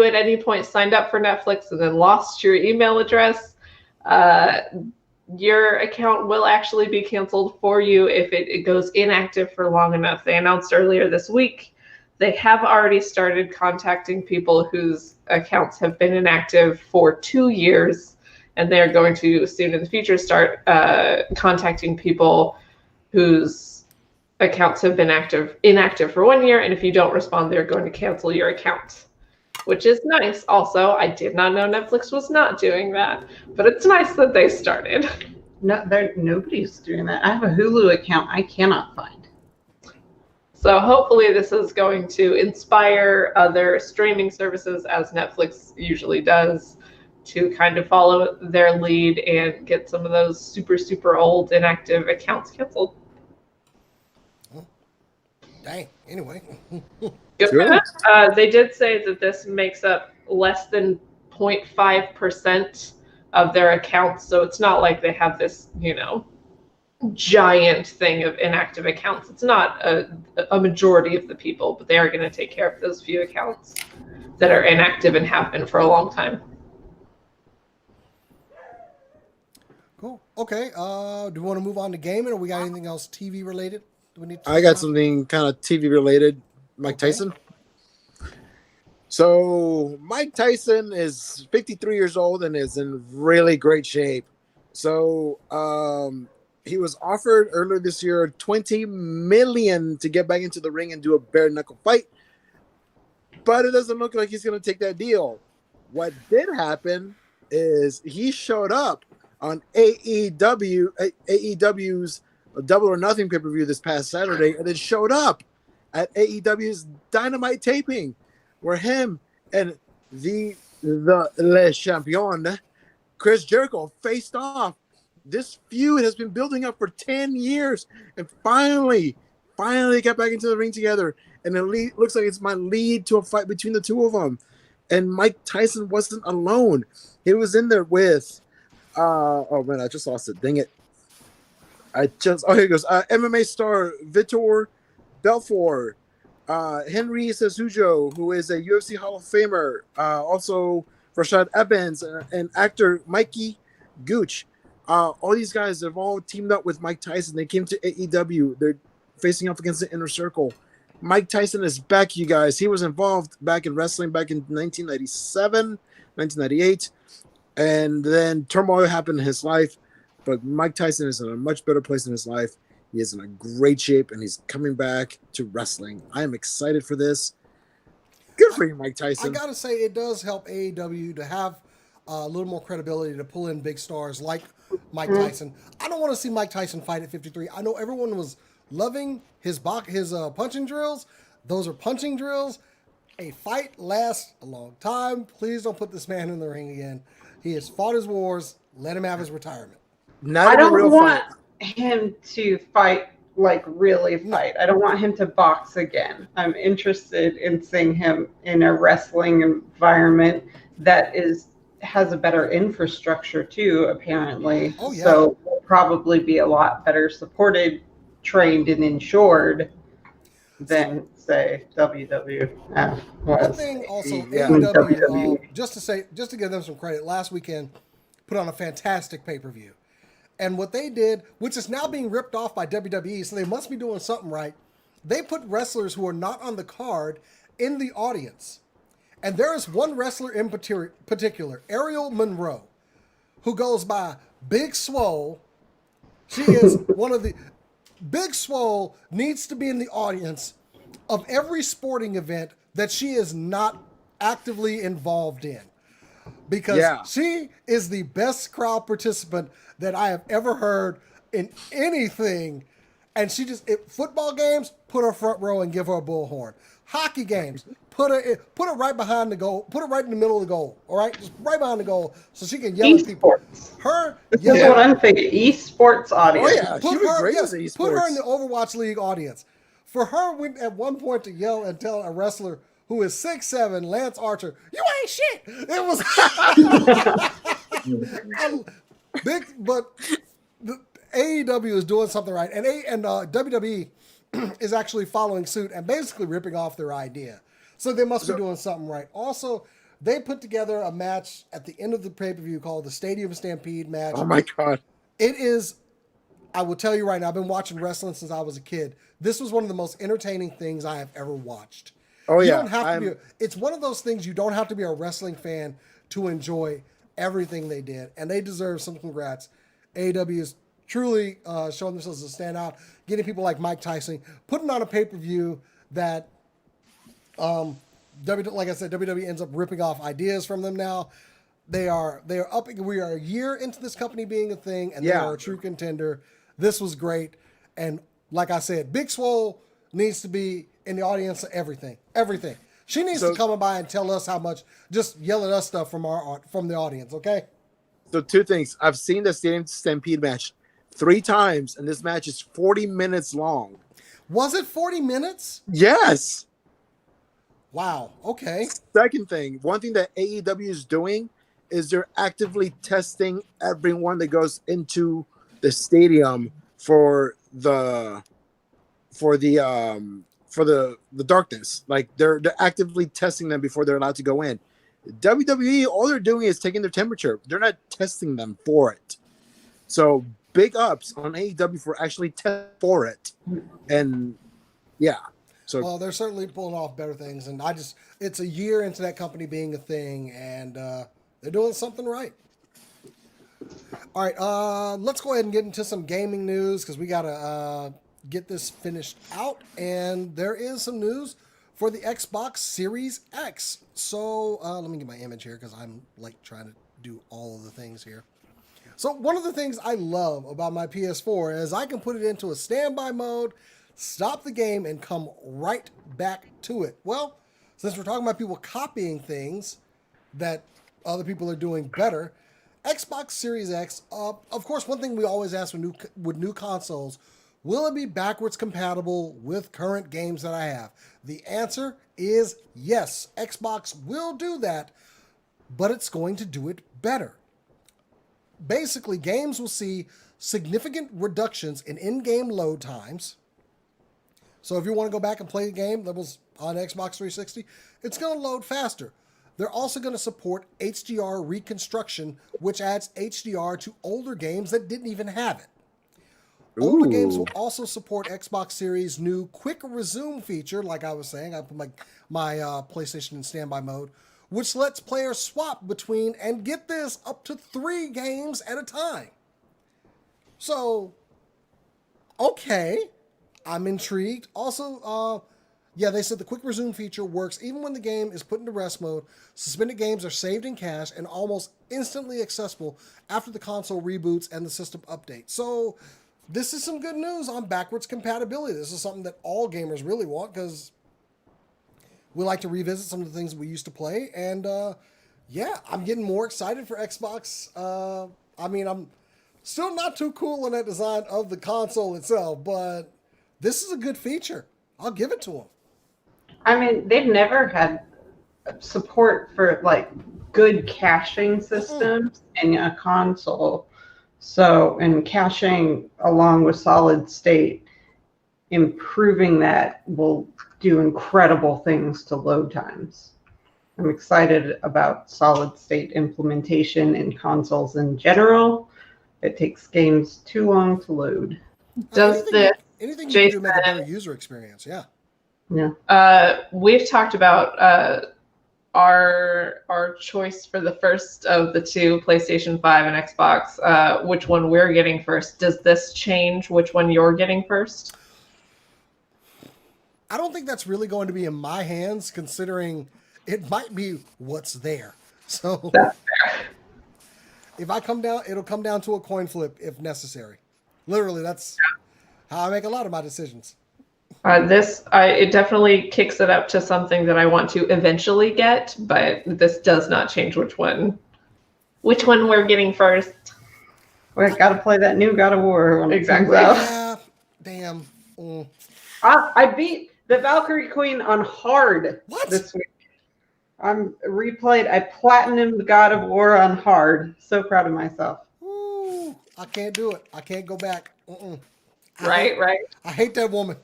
at any point signed up for Netflix and then lost your email address, your account will actually be canceled for you if it goes inactive for long enough. They announced earlier this week they have already started contacting people whose accounts have been inactive for 2 years, and they're going to soon in the future start contacting people whose accounts have been inactive for 1 year, and if you don't respond, they're going to cancel your account, which is nice. Also, I did not know Netflix was not doing that, but it's nice that they started. No, nobody's doing that. I have a Hulu account I cannot find. So hopefully this is going to inspire other streaming services, as Netflix usually does, to kind of follow their lead and get some of those super, super old inactive accounts canceled. Dang. Anyway. Good for them. They did say that this makes up less than 0.5% of their accounts, so it's not like they have this, giant thing of inactive accounts. It's not a majority of the people, but they are going to take care of those few accounts that are inactive and have been for a long time. Cool. Okay. Do we want to move on to gaming, or we got anything else TV related? Do we need to I got something kind of TV related. Mike Tyson. So Mike Tyson is 53 years old and is in really great shape. So he was offered earlier this year $20 million to get back into the ring and do a bare knuckle fight, but it doesn't look like he's going to take that deal. What did happen is he showed up on AEW's Double or Nothing pay-per-view this past Saturday, and then showed up at AEW's Dynamite taping, where him and the Le Champion, Chris Jericho, faced off. This feud has been building up for 10 years, and finally got back into the ring together. And it looks like it's my lead to a fight between the two of them. And Mike Tyson wasn't alone. He was in there with, oh man, I just lost it. Dang it. Here it goes. MMA star Vitor Belfort, Henry Cejudo, who is a UFC Hall of Famer, also Rashad Evans, and actor Mikey Gooch. All these guys have all teamed up with Mike Tyson. They came to AEW. They're facing off against the Inner Circle. Mike Tyson is back, you guys. He was involved back in wrestling back in 1997, 1998, and then turmoil happened in his life. But Mike Tyson is in a much better place in his life. He is in a great shape, and he's coming back to wrestling. I am excited for this. Good for you, Mike Tyson. I gotta say, it does help AEW to have a little more credibility to pull in big stars like Mike Tyson. I don't want to see Mike Tyson fight at 53. I know everyone was loving his punching drills. Those are punching drills. A fight lasts a long time. Please don't put this man in the ring again. He has fought his wars. Let him have his retirement. I don't want him to fight, like really fight. I don't want him to box again. I'm interested in seeing him in a wrestling environment that has a better infrastructure too, apparently. Oh, yeah. So will probably be a lot better supported, trained, and insured than say WWF. One thing also, AEW, just to give them some credit, last weekend put on a fantastic pay-per-view. And what they did, which is now being ripped off by WWE, so they must be doing something right, they put wrestlers who are not on the card in the audience. And there is one wrestler in particular, Ariel Monroe, who goes by Big Swole. She is one of the... Big Swole needs to be in the audience of every sporting event that she is not actively involved in. Because she is the best crowd participant that I have ever heard in anything. And she just... football games, put her front row and give her a bullhorn. Hockey games, put her right behind the goal. Put her right in the middle of the goal. All right, just right behind the goal, so she can yell at people. Her That's what I'm thinking. Esports audience. Oh yeah, she was great as esports. Put her in the Overwatch League audience. For her, at one point to yell and tell a wrestler who is 6'7", Lance Archer, "You ain't shit." It was big, but the AEW is doing something right, and WWE is actually following suit and basically ripping off their idea. So they must be doing something right. Also, they put together a match at the end of the pay-per-view called the Stadium Stampede match. Oh my God. It is, I will tell you right now, I've been watching wrestling since I was a kid. This was one of the most entertaining things I have ever watched. Oh You yeah. don't have to be, it's one of those things you don't have to be a wrestling fan to enjoy everything they did. And they deserve some congrats. AEW is truly showing themselves to stand out, getting people like Mike Tyson, putting on a pay-per-view that, like I said, WWE ends up ripping off ideas from them now. They are up. We are a year into this company being a thing, and they are a true contender. This was great. And like I said, Big Swole needs to be in the audience of everything. Everything. She needs to come by and tell us how much, just yell at us stuff from the audience, okay? So two things. I've seen the Stadium Stampede match 3 times, and this match is 40 minutes long. Was it 40 minutes? Yes. Wow. Okay. Second thing, one thing that AEW is doing is they're actively testing everyone that goes into the stadium for the darkness. Like they're actively testing them before they're allowed to go in. WWE, all they're doing is taking their temperature. They're not testing them for it. So big ups on AEW for actually testing for it. And yeah. So well, they're certainly pulling off better things, and it's a year into that company being a thing, and they're doing something right. All right, let's go ahead and get into some gaming news because we got to get this finished out, and there is some news for the Xbox Series X. So let me get my image here because I'm like trying to do all of the things here. So one of the things I love about my PS4 is I can put it into a standby mode, stop the game, and come right back to it. Well, since we're talking about people copying things that other people are doing better, Xbox Series X, of course, one thing we always ask with new consoles, will it be backwards compatible with current games that I have? The answer is yes. Xbox will do that, but it's going to do it better. Basically, games will see significant reductions in in-game load times. So if you want to go back and play a game that was on Xbox 360, it's going to load faster. They're also going to support HDR reconstruction, which adds HDR to older games that didn't even have it. Older games will also support Xbox Series' new Quick Resume feature, like I was saying. I put my PlayStation in standby mode, which lets players swap between, and get this, up to 3 games at a time. So, okay. I'm intrigued. Also, they said the Quick Resume feature works even when the game is put into rest mode. Suspended games are saved in cache and almost instantly accessible after the console reboots and the system updates. So this is some good news on backwards compatibility. This is something that all gamers really want because we like to revisit some of the things we used to play. And I'm getting more excited for Xbox. I'm still not too cool on that design of the console itself, but this is a good feature. I'll give it to them. I mean, they've never had support for like good caching systems in a console. So, and caching along with solid state, improving that will do incredible things to load times. I'm excited about solid state implementation in consoles in general. It takes games too long to load. Anything you can do to make a better user experience, yeah. We've talked about our choice for the first of the two, PlayStation 5 and Xbox, which one we're getting first, does this change which one you're getting first? I don't think that's really going to be in my hands, considering it might be what's there. So That's fair. if I come down, it'll come down to a coin flip if necessary. Literally, that's how I make a lot of my decisions. It definitely kicks it up to something that I want to eventually get, but this does not change which one we're getting first. We got to play that new God of War when Exactly. it comes out. Yeah, damn. Mm. I beat the Valkyrie Queen on hard What? this week. I platinumed God of War on hard. So proud of myself. Ooh, I can't do it. I can't go back. Mm-mm. Right. I hate that woman.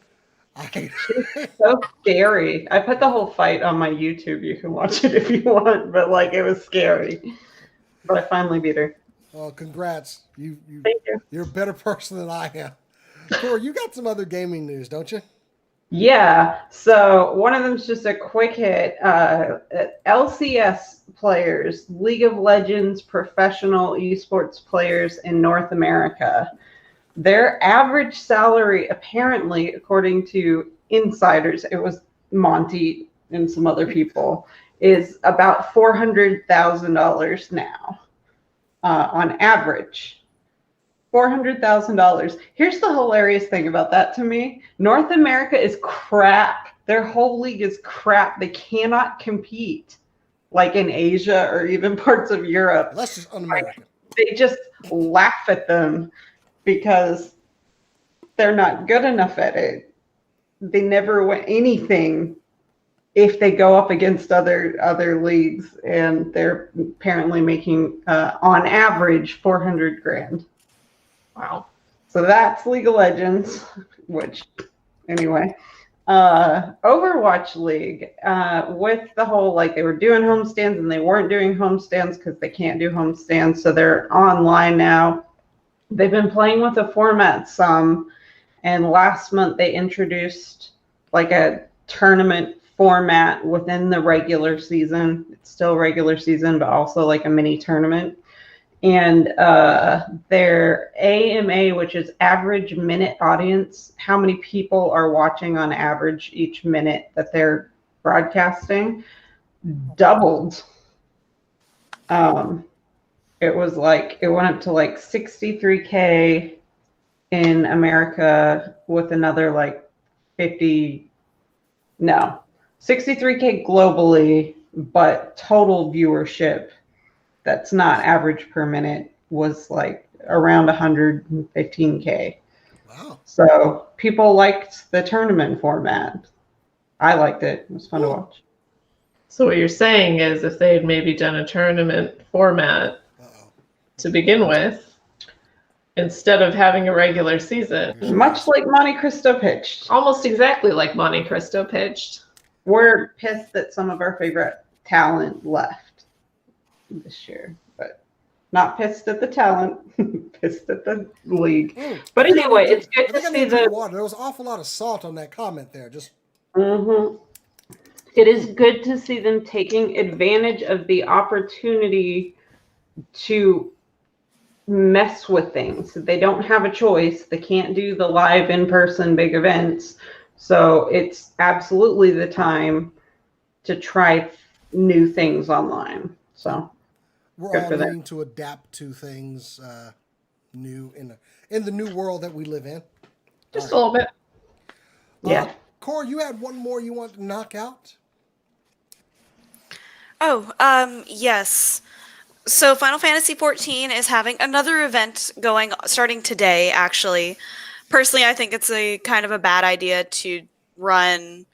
I hate her. So scary. I put the whole fight on my YouTube. You can watch it if you want, but like it was scary. But I finally beat her. Oh, congrats. Thank you. You're a better person than I am. Corey, you got some other gaming news, don't you? Yeah. So one of them's just a quick hit. LCS players, League of Legends professional esports players in North America. Their average salary, apparently, according to insiders, it was Monty and some other people, is about $400,000 now on average. $400,000. Here's the hilarious thing about that to me. North America is crap. Their whole league is crap. They cannot compete like in Asia or even parts of Europe. That's just un-American. They just laugh at them because they're not good enough at it. They never win anything if they go up against other leagues, and they're apparently making on average 400 grand. Wow. So that's League of Legends, which anyway. Overwatch League, with the whole, like, they were doing homestands and they weren't doing homestands because they can't do homestands, so they're online now. They've been playing with the format some, and last month they introduced like a tournament format within the regular season. It's still regular season, but also like a mini tournament. And their AMA, which is average minute audience, how many people are watching on average each minute that they're broadcasting, doubled. It went up to like 63K in America with another like 63K globally, but total viewership that's not average per minute was like around 115K. Wow. So people liked the tournament format. I liked it. It was fun to watch. So what you're saying is if they had maybe done a tournament format to begin with, instead of having a regular season. Much like Monte Cristo pitched. Almost exactly like Monte Cristo pitched. We're pissed that some of our favorite talent left this year, but not pissed at the talent, pissed at the league. But anyway, it's good to see the water. There was an awful lot of salt on that comment there. Just It is good to see them taking advantage of the opportunity to mess with things. They don't have a choice. They can't do the live in-person big events. So it's absolutely the time to try new things online. So we're all needing to adapt to things new in the new world that we live in. Just a little bit. Yeah. Cora, you had one more you want to knock out? Yes. So Final Fantasy XIV is having another event starting today, actually. Personally, I think it's a kind of a bad idea to run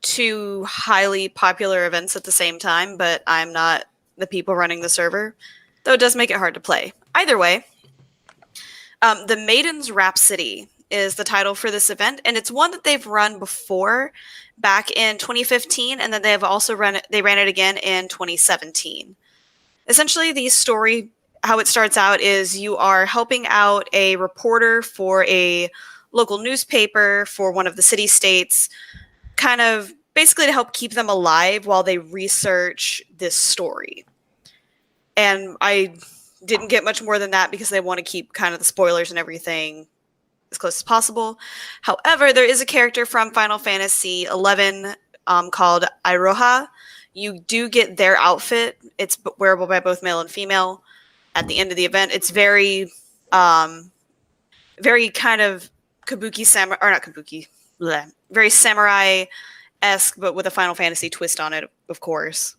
two highly popular events at the same time, but I'm not the people running the server, though it does make it hard to play. Either way, the Maidens Rhapsody is the title for this event, and it's one that they've run before back in 2015, and then they ran it again in 2017. Essentially, the story, how it starts out is you are helping out a reporter for a local newspaper for one of the city-states, kind of basically to help keep them alive while they research this story. And I didn't get much more than that because they want to keep kind of the spoilers and everything as close as possible. However, there is a character from Final Fantasy XI called Iroha. You do get their outfit. It's wearable by both male and female at the end of the event. It's very, very kind of kabuki samurai, or not kabuki, bleh, very samurai-esque, but with a Final Fantasy twist on it, of course.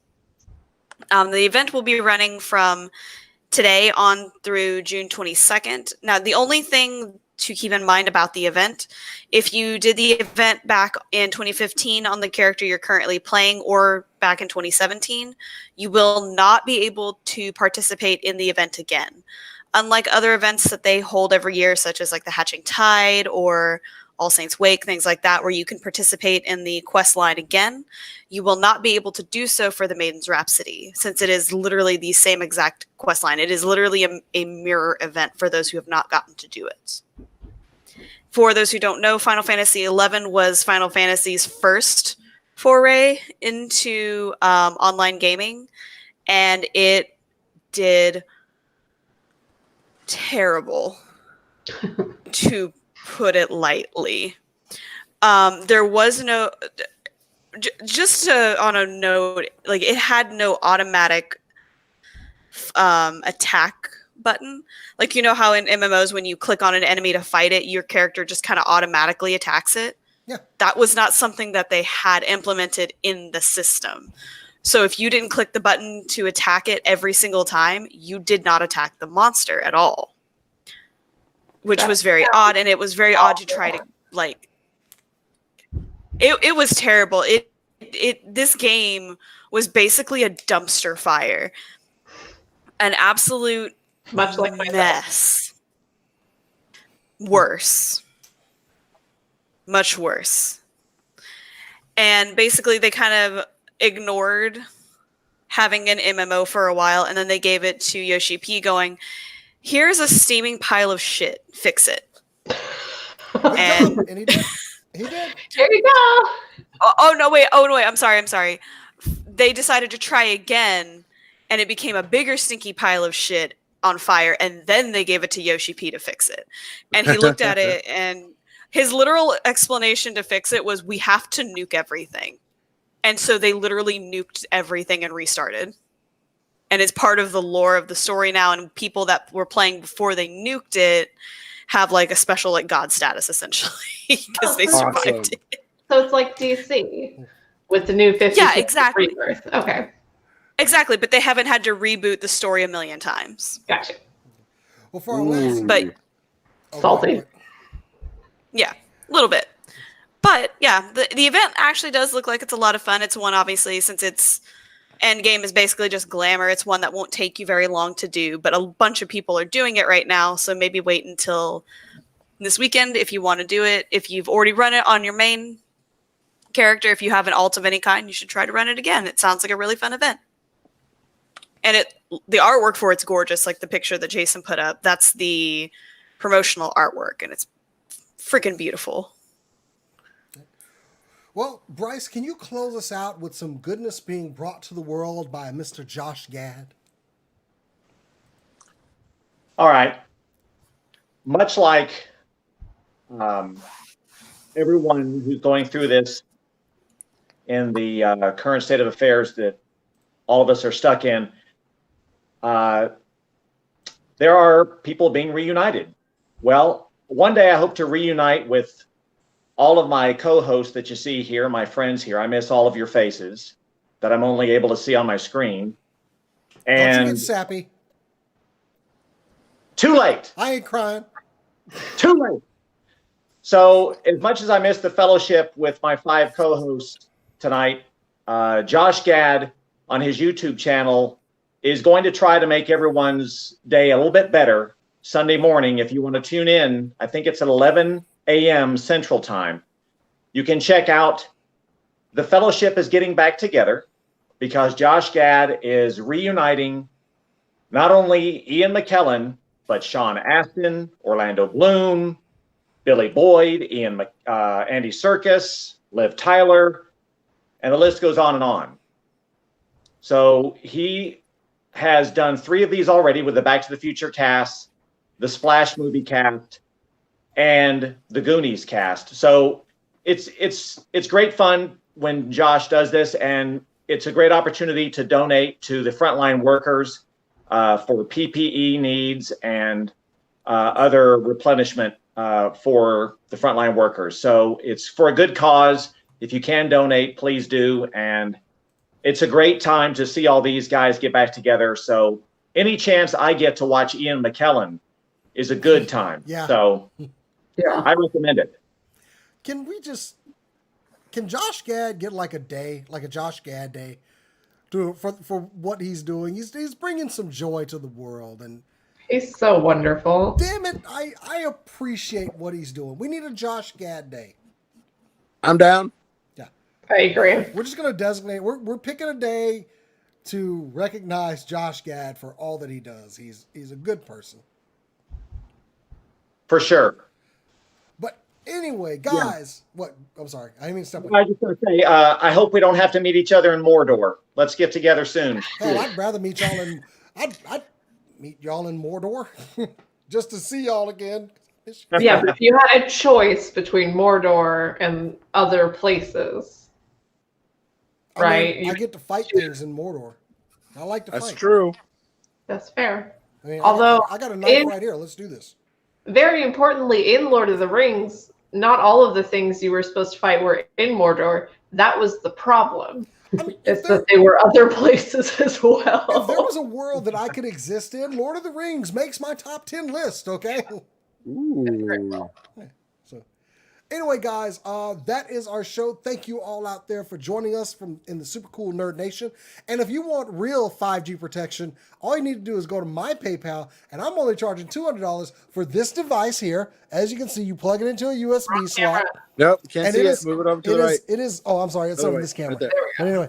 The event will be running from today on through June 22nd. Now, the only thing to keep in mind about the event, if you did the event back in 2015 on the character you're currently playing or back in 2017, you will not be able to participate in the event again. Unlike other events that they hold every year, such as like the Hatching Tide or All Saints Wake, things like that, where you can participate in the quest line again, you will not be able to do so for the Maidens Rhapsody, since it is literally the same exact quest line. It is literally a mirror event for those who have not gotten to do it. For those who don't know, Final Fantasy XI was Final Fantasy's first foray into online gaming, and it did terrible, to put it lightly. There was no, on a note, like it had no automatic attack button. Like, you know how in MMOs when you click on an enemy to fight it, your character just kind of automatically attacks it? Yeah. That was not something that they had implemented in the system. So if you didn't click the button to attack it every single time, you did not attack the monster at all. Which was very odd, and it was very odd to try to, like, it was terrible. This game was basically a dumpster fire. An absolute Much like mess. Worse. Much worse. And basically they kind of ignored having an MMO for a while, and then they gave it to Yoshi P going, here's a steaming pile of shit. Fix it. And he did. He did. There you go. Oh no, wait. I'm sorry. They decided to try again, and it became a bigger stinky pile of shit on fire, and then they gave it to Yoshi P to fix it. And he looked at it, and his literal explanation to fix it was, we have to nuke everything. And so they literally nuked everything and restarted. And it's part of the lore of the story now, and people that were playing before they nuked it have like a special like god status essentially because they survived it. So it's like DC with the new 50. Yeah, exactly. Rebirth. Okay. Exactly, but they haven't had to reboot the story a million times. Gotcha. Well, for our last, But Salty. yeah, a little bit. But yeah, the event actually does look like it's a lot of fun. It's one, obviously, since its end game is basically just glamour. It's one that won't take you very long to do, but a bunch of people are doing it right now. So maybe wait until this weekend if you want to do it. If you've already run it on your main character, if you have an alt of any kind, you should try to run it again. It sounds like a really fun event. And the artwork for it's gorgeous, like the picture that Jason put up. That's the promotional artwork, and it's freaking beautiful. Well, Bryce, can you close us out with some goodness being brought to the world by Mr. Josh Gad? All right. Much like everyone who's going through this in the current state of affairs that all of us are stuck in, there are people being reunited. Well, one day I hope to reunite with all of my co-hosts that you see here, my friends here. I miss all of your faces that I'm only able to see on my screen. And Don't you get sappy. too late. I ain't crying. Too late. So as much as I miss the fellowship with my 5 co-hosts tonight, Josh Gad on his YouTube channel is going to try to make everyone's day a little bit better Sunday morning. If you want to tune in, I think it's at 11 a.m. Central Time. You can check out the fellowship is getting back together because Josh Gad is reuniting not only Ian McKellen, but Sean Astin, Orlando Bloom, Billy Boyd, Andy Serkis, Liv Tyler, and the list goes on and on. So he has done 3 of these already with the Back to the Future cast, the Splash movie cast, and the Goonies cast. So it's great fun when Josh does this, and it's a great opportunity to donate to the frontline workers for PPE needs and other replenishment for the frontline workers. So it's for a good cause. If you can donate, please do. And it's a great time to see all these guys get back together. So any chance I get to watch Ian McKellen is a good time. Yeah. So Yeah. I recommend it. Can Josh Gad get like a day, like a Josh Gad day, for what he's doing? He's bringing some joy to the world, and He's so wonderful. damn it, I appreciate what he's doing. We need a Josh Gad day. I'm down. I agree. We're just gonna designate. We're picking a day to recognize Josh Gad for all that he does. He's a good person. For sure. But anyway, guys, what? I'm sorry, I didn't mean to step I on. was just going to say, I hope we don't have to meet each other in Mordor. Let's get together soon. Hell, I'd rather meet y'all in. I'd meet y'all in Mordor, just to see y'all again. Yeah, but if you had a choice between Mordor and other places, right? I get to fight things in Mordor. I like to That's fight. true. That's fair. I mean, Although, I got a knife in- right here. Let's do this. Very importantly, in Lord of the Rings, not all of the things you were supposed to fight were in Mordor. That was the problem. I mean, Is that they were other places as well. if there was a world that I could exist in, Lord of the Rings makes my top 10 list. Okay. Ooh. So, anyway, guys, that is our show. Thank you all out there for joining us in the Super Cool Nerd Nation. And if you want real 5G protection, all you need to do is go to my PayPal, and I'm only charging $200 for this device here. As you can see, you plug it into a USB slot. Nope, can't And see it it. is- Move it over to the right. It is. Oh, I'm sorry. It's Other on way, this camera. right there. But anyway,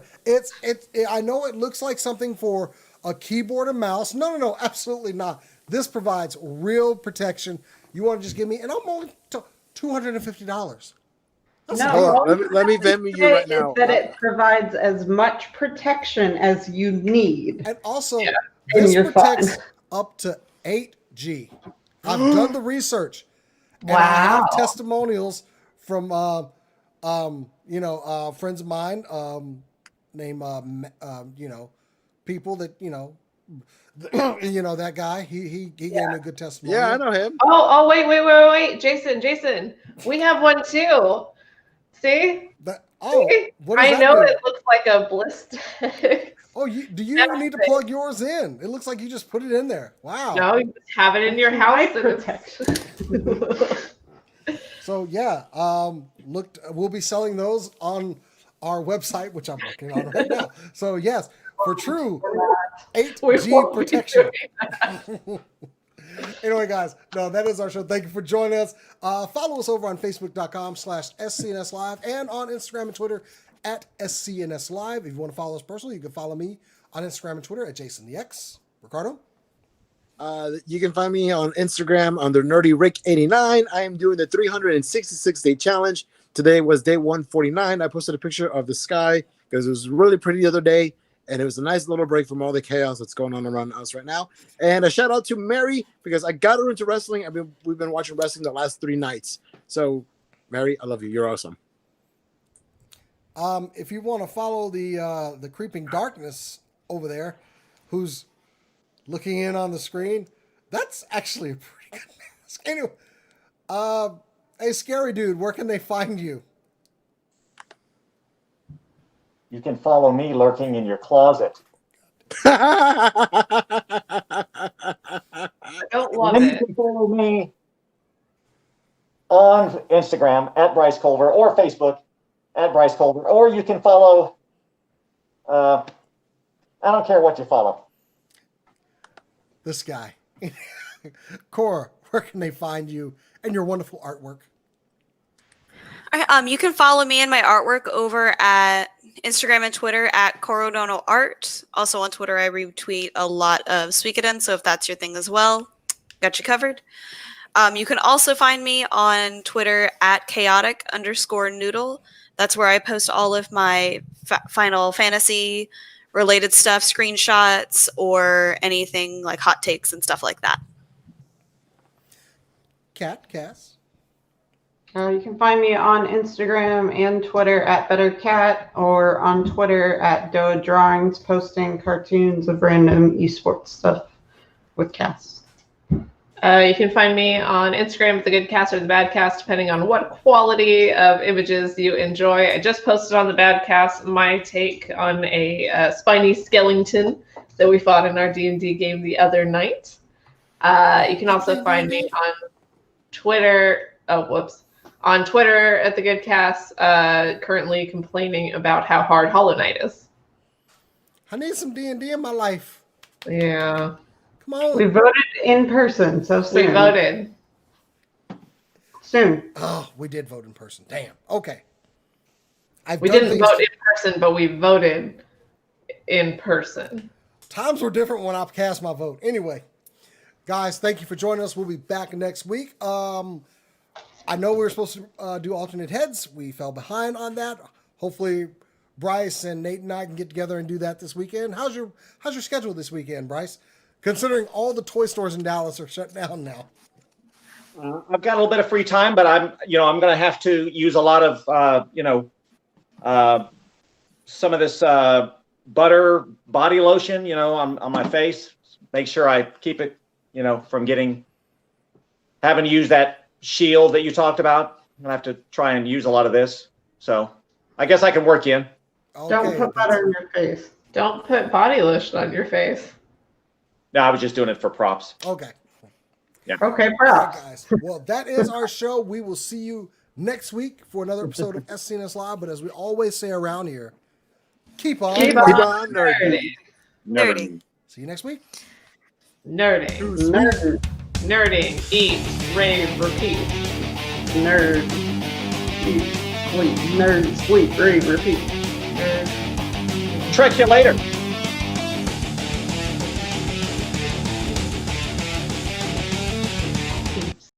I know it looks like something for a keyboard and mouse. No, absolutely not. This provides real protection. You want to just give me, and I'm only $250. No, Hold on, let me Venmo you right now. That it provides as much protection as you need. And also, And this you're protects fine. up to 8G. I've done the research. And I Wow. have testimonials from, friends of mine, named, people that, that guy, he gave me a good testimony. Yeah, I know him. Oh, wait. Jason, we have one too. See? See? What does I that know mean? it looks like a ballistic. Oh, do you even need to plug yours in? It looks like you just put it in there. Wow. No, you just have it in your house. And protection. So yeah, we'll be selling those on our website, which I'm working on right now. So yes, for true 8G protection. Anyway, guys, that is our show. Thank you for joining us. Follow us over on Facebook.com/SCNS Live and on Instagram and Twitter at SCNS Live. If you want to follow us personally, you can follow me on Instagram and Twitter at JasonTheX. Ricardo? You can find me on Instagram under NerdyRick89. I am doing the 366-day challenge. Today was day 149. I posted a picture of the sky because it was really pretty the other day, and it was a nice little break from all the chaos that's going on around us right now. And a shout out to Mary because I got her into wrestling. We've been watching wrestling the last 3 nights. So, Mary, I love you. You're awesome. If you want to follow the creeping darkness over there, who's looking in on the screen, that's actually a pretty good mask. Anyway, hey, scary dude, where can they find you? You can follow me lurking in your closet. I don't love And then you it. can follow me on Instagram at Bryce Culver or Facebook at Bryce Culver, or you can follow, I don't care what you follow. This guy. Cora, where can they find you and your wonderful artwork? You can follow me and my artwork over at Instagram and Twitter at Corodono Art. Also on Twitter, I retweet a lot of Suikoden, so if that's your thing as well, got you covered. You can also find me on Twitter at chaotic_noodle. That's where I post all of my Final Fantasy related stuff, screenshots, or anything like hot takes and stuff like that. Cass. You can find me on Instagram and Twitter at BetterCat, or on Twitter at Doa Drawings, posting cartoons of random esports stuff with Cass. You can find me on Instagram at the Good Cast or the Bad Cast, depending on what quality of images you enjoy. I just posted on the Bad Cast my take on a spiny skeleton that we fought in our D&D game the other night. You can also find me on Twitter. On Twitter at the Good Cast, currently complaining about how hard Hollow Knight is. I need some D&D in my life. Yeah. Come on. We voted in person, so soon. We voted. Soon. Oh, we did vote in person. Damn. Okay. We didn't vote in person, but we voted in person. Times were different when I cast my vote. Anyway, guys, thank you for joining us. We'll be back next week. I know we were supposed to do alternate heads. We fell behind on that. Hopefully, Bryce and Nate and I can get together and do that this weekend. How's your schedule this weekend, Bryce? Considering all the toy stores in Dallas are shut down now. I've got a little bit of free time, but I'm going to have to use a lot of some of this butter body lotion, on my face. Make sure I keep it, from having to use that shield that you talked about. I'm gonna have to try and use a lot of this. So I guess I can work in. Okay. Don't put butter on your face. Don't put body lotion on your face. No, I was just doing it for props. Okay. Yeah. Okay, All right, props. guys. Well, that is our show. We will see you next week for another episode of SCNS Live. But as we always say around here, keep on nerding. Nerdy. See you next week. Nerding. Nerd. Nerding. Eat. Rave. Repeat. Nerd. Eat, sleep. Nerd. Sleep. Rave. Repeat. Nerd. Trick you later.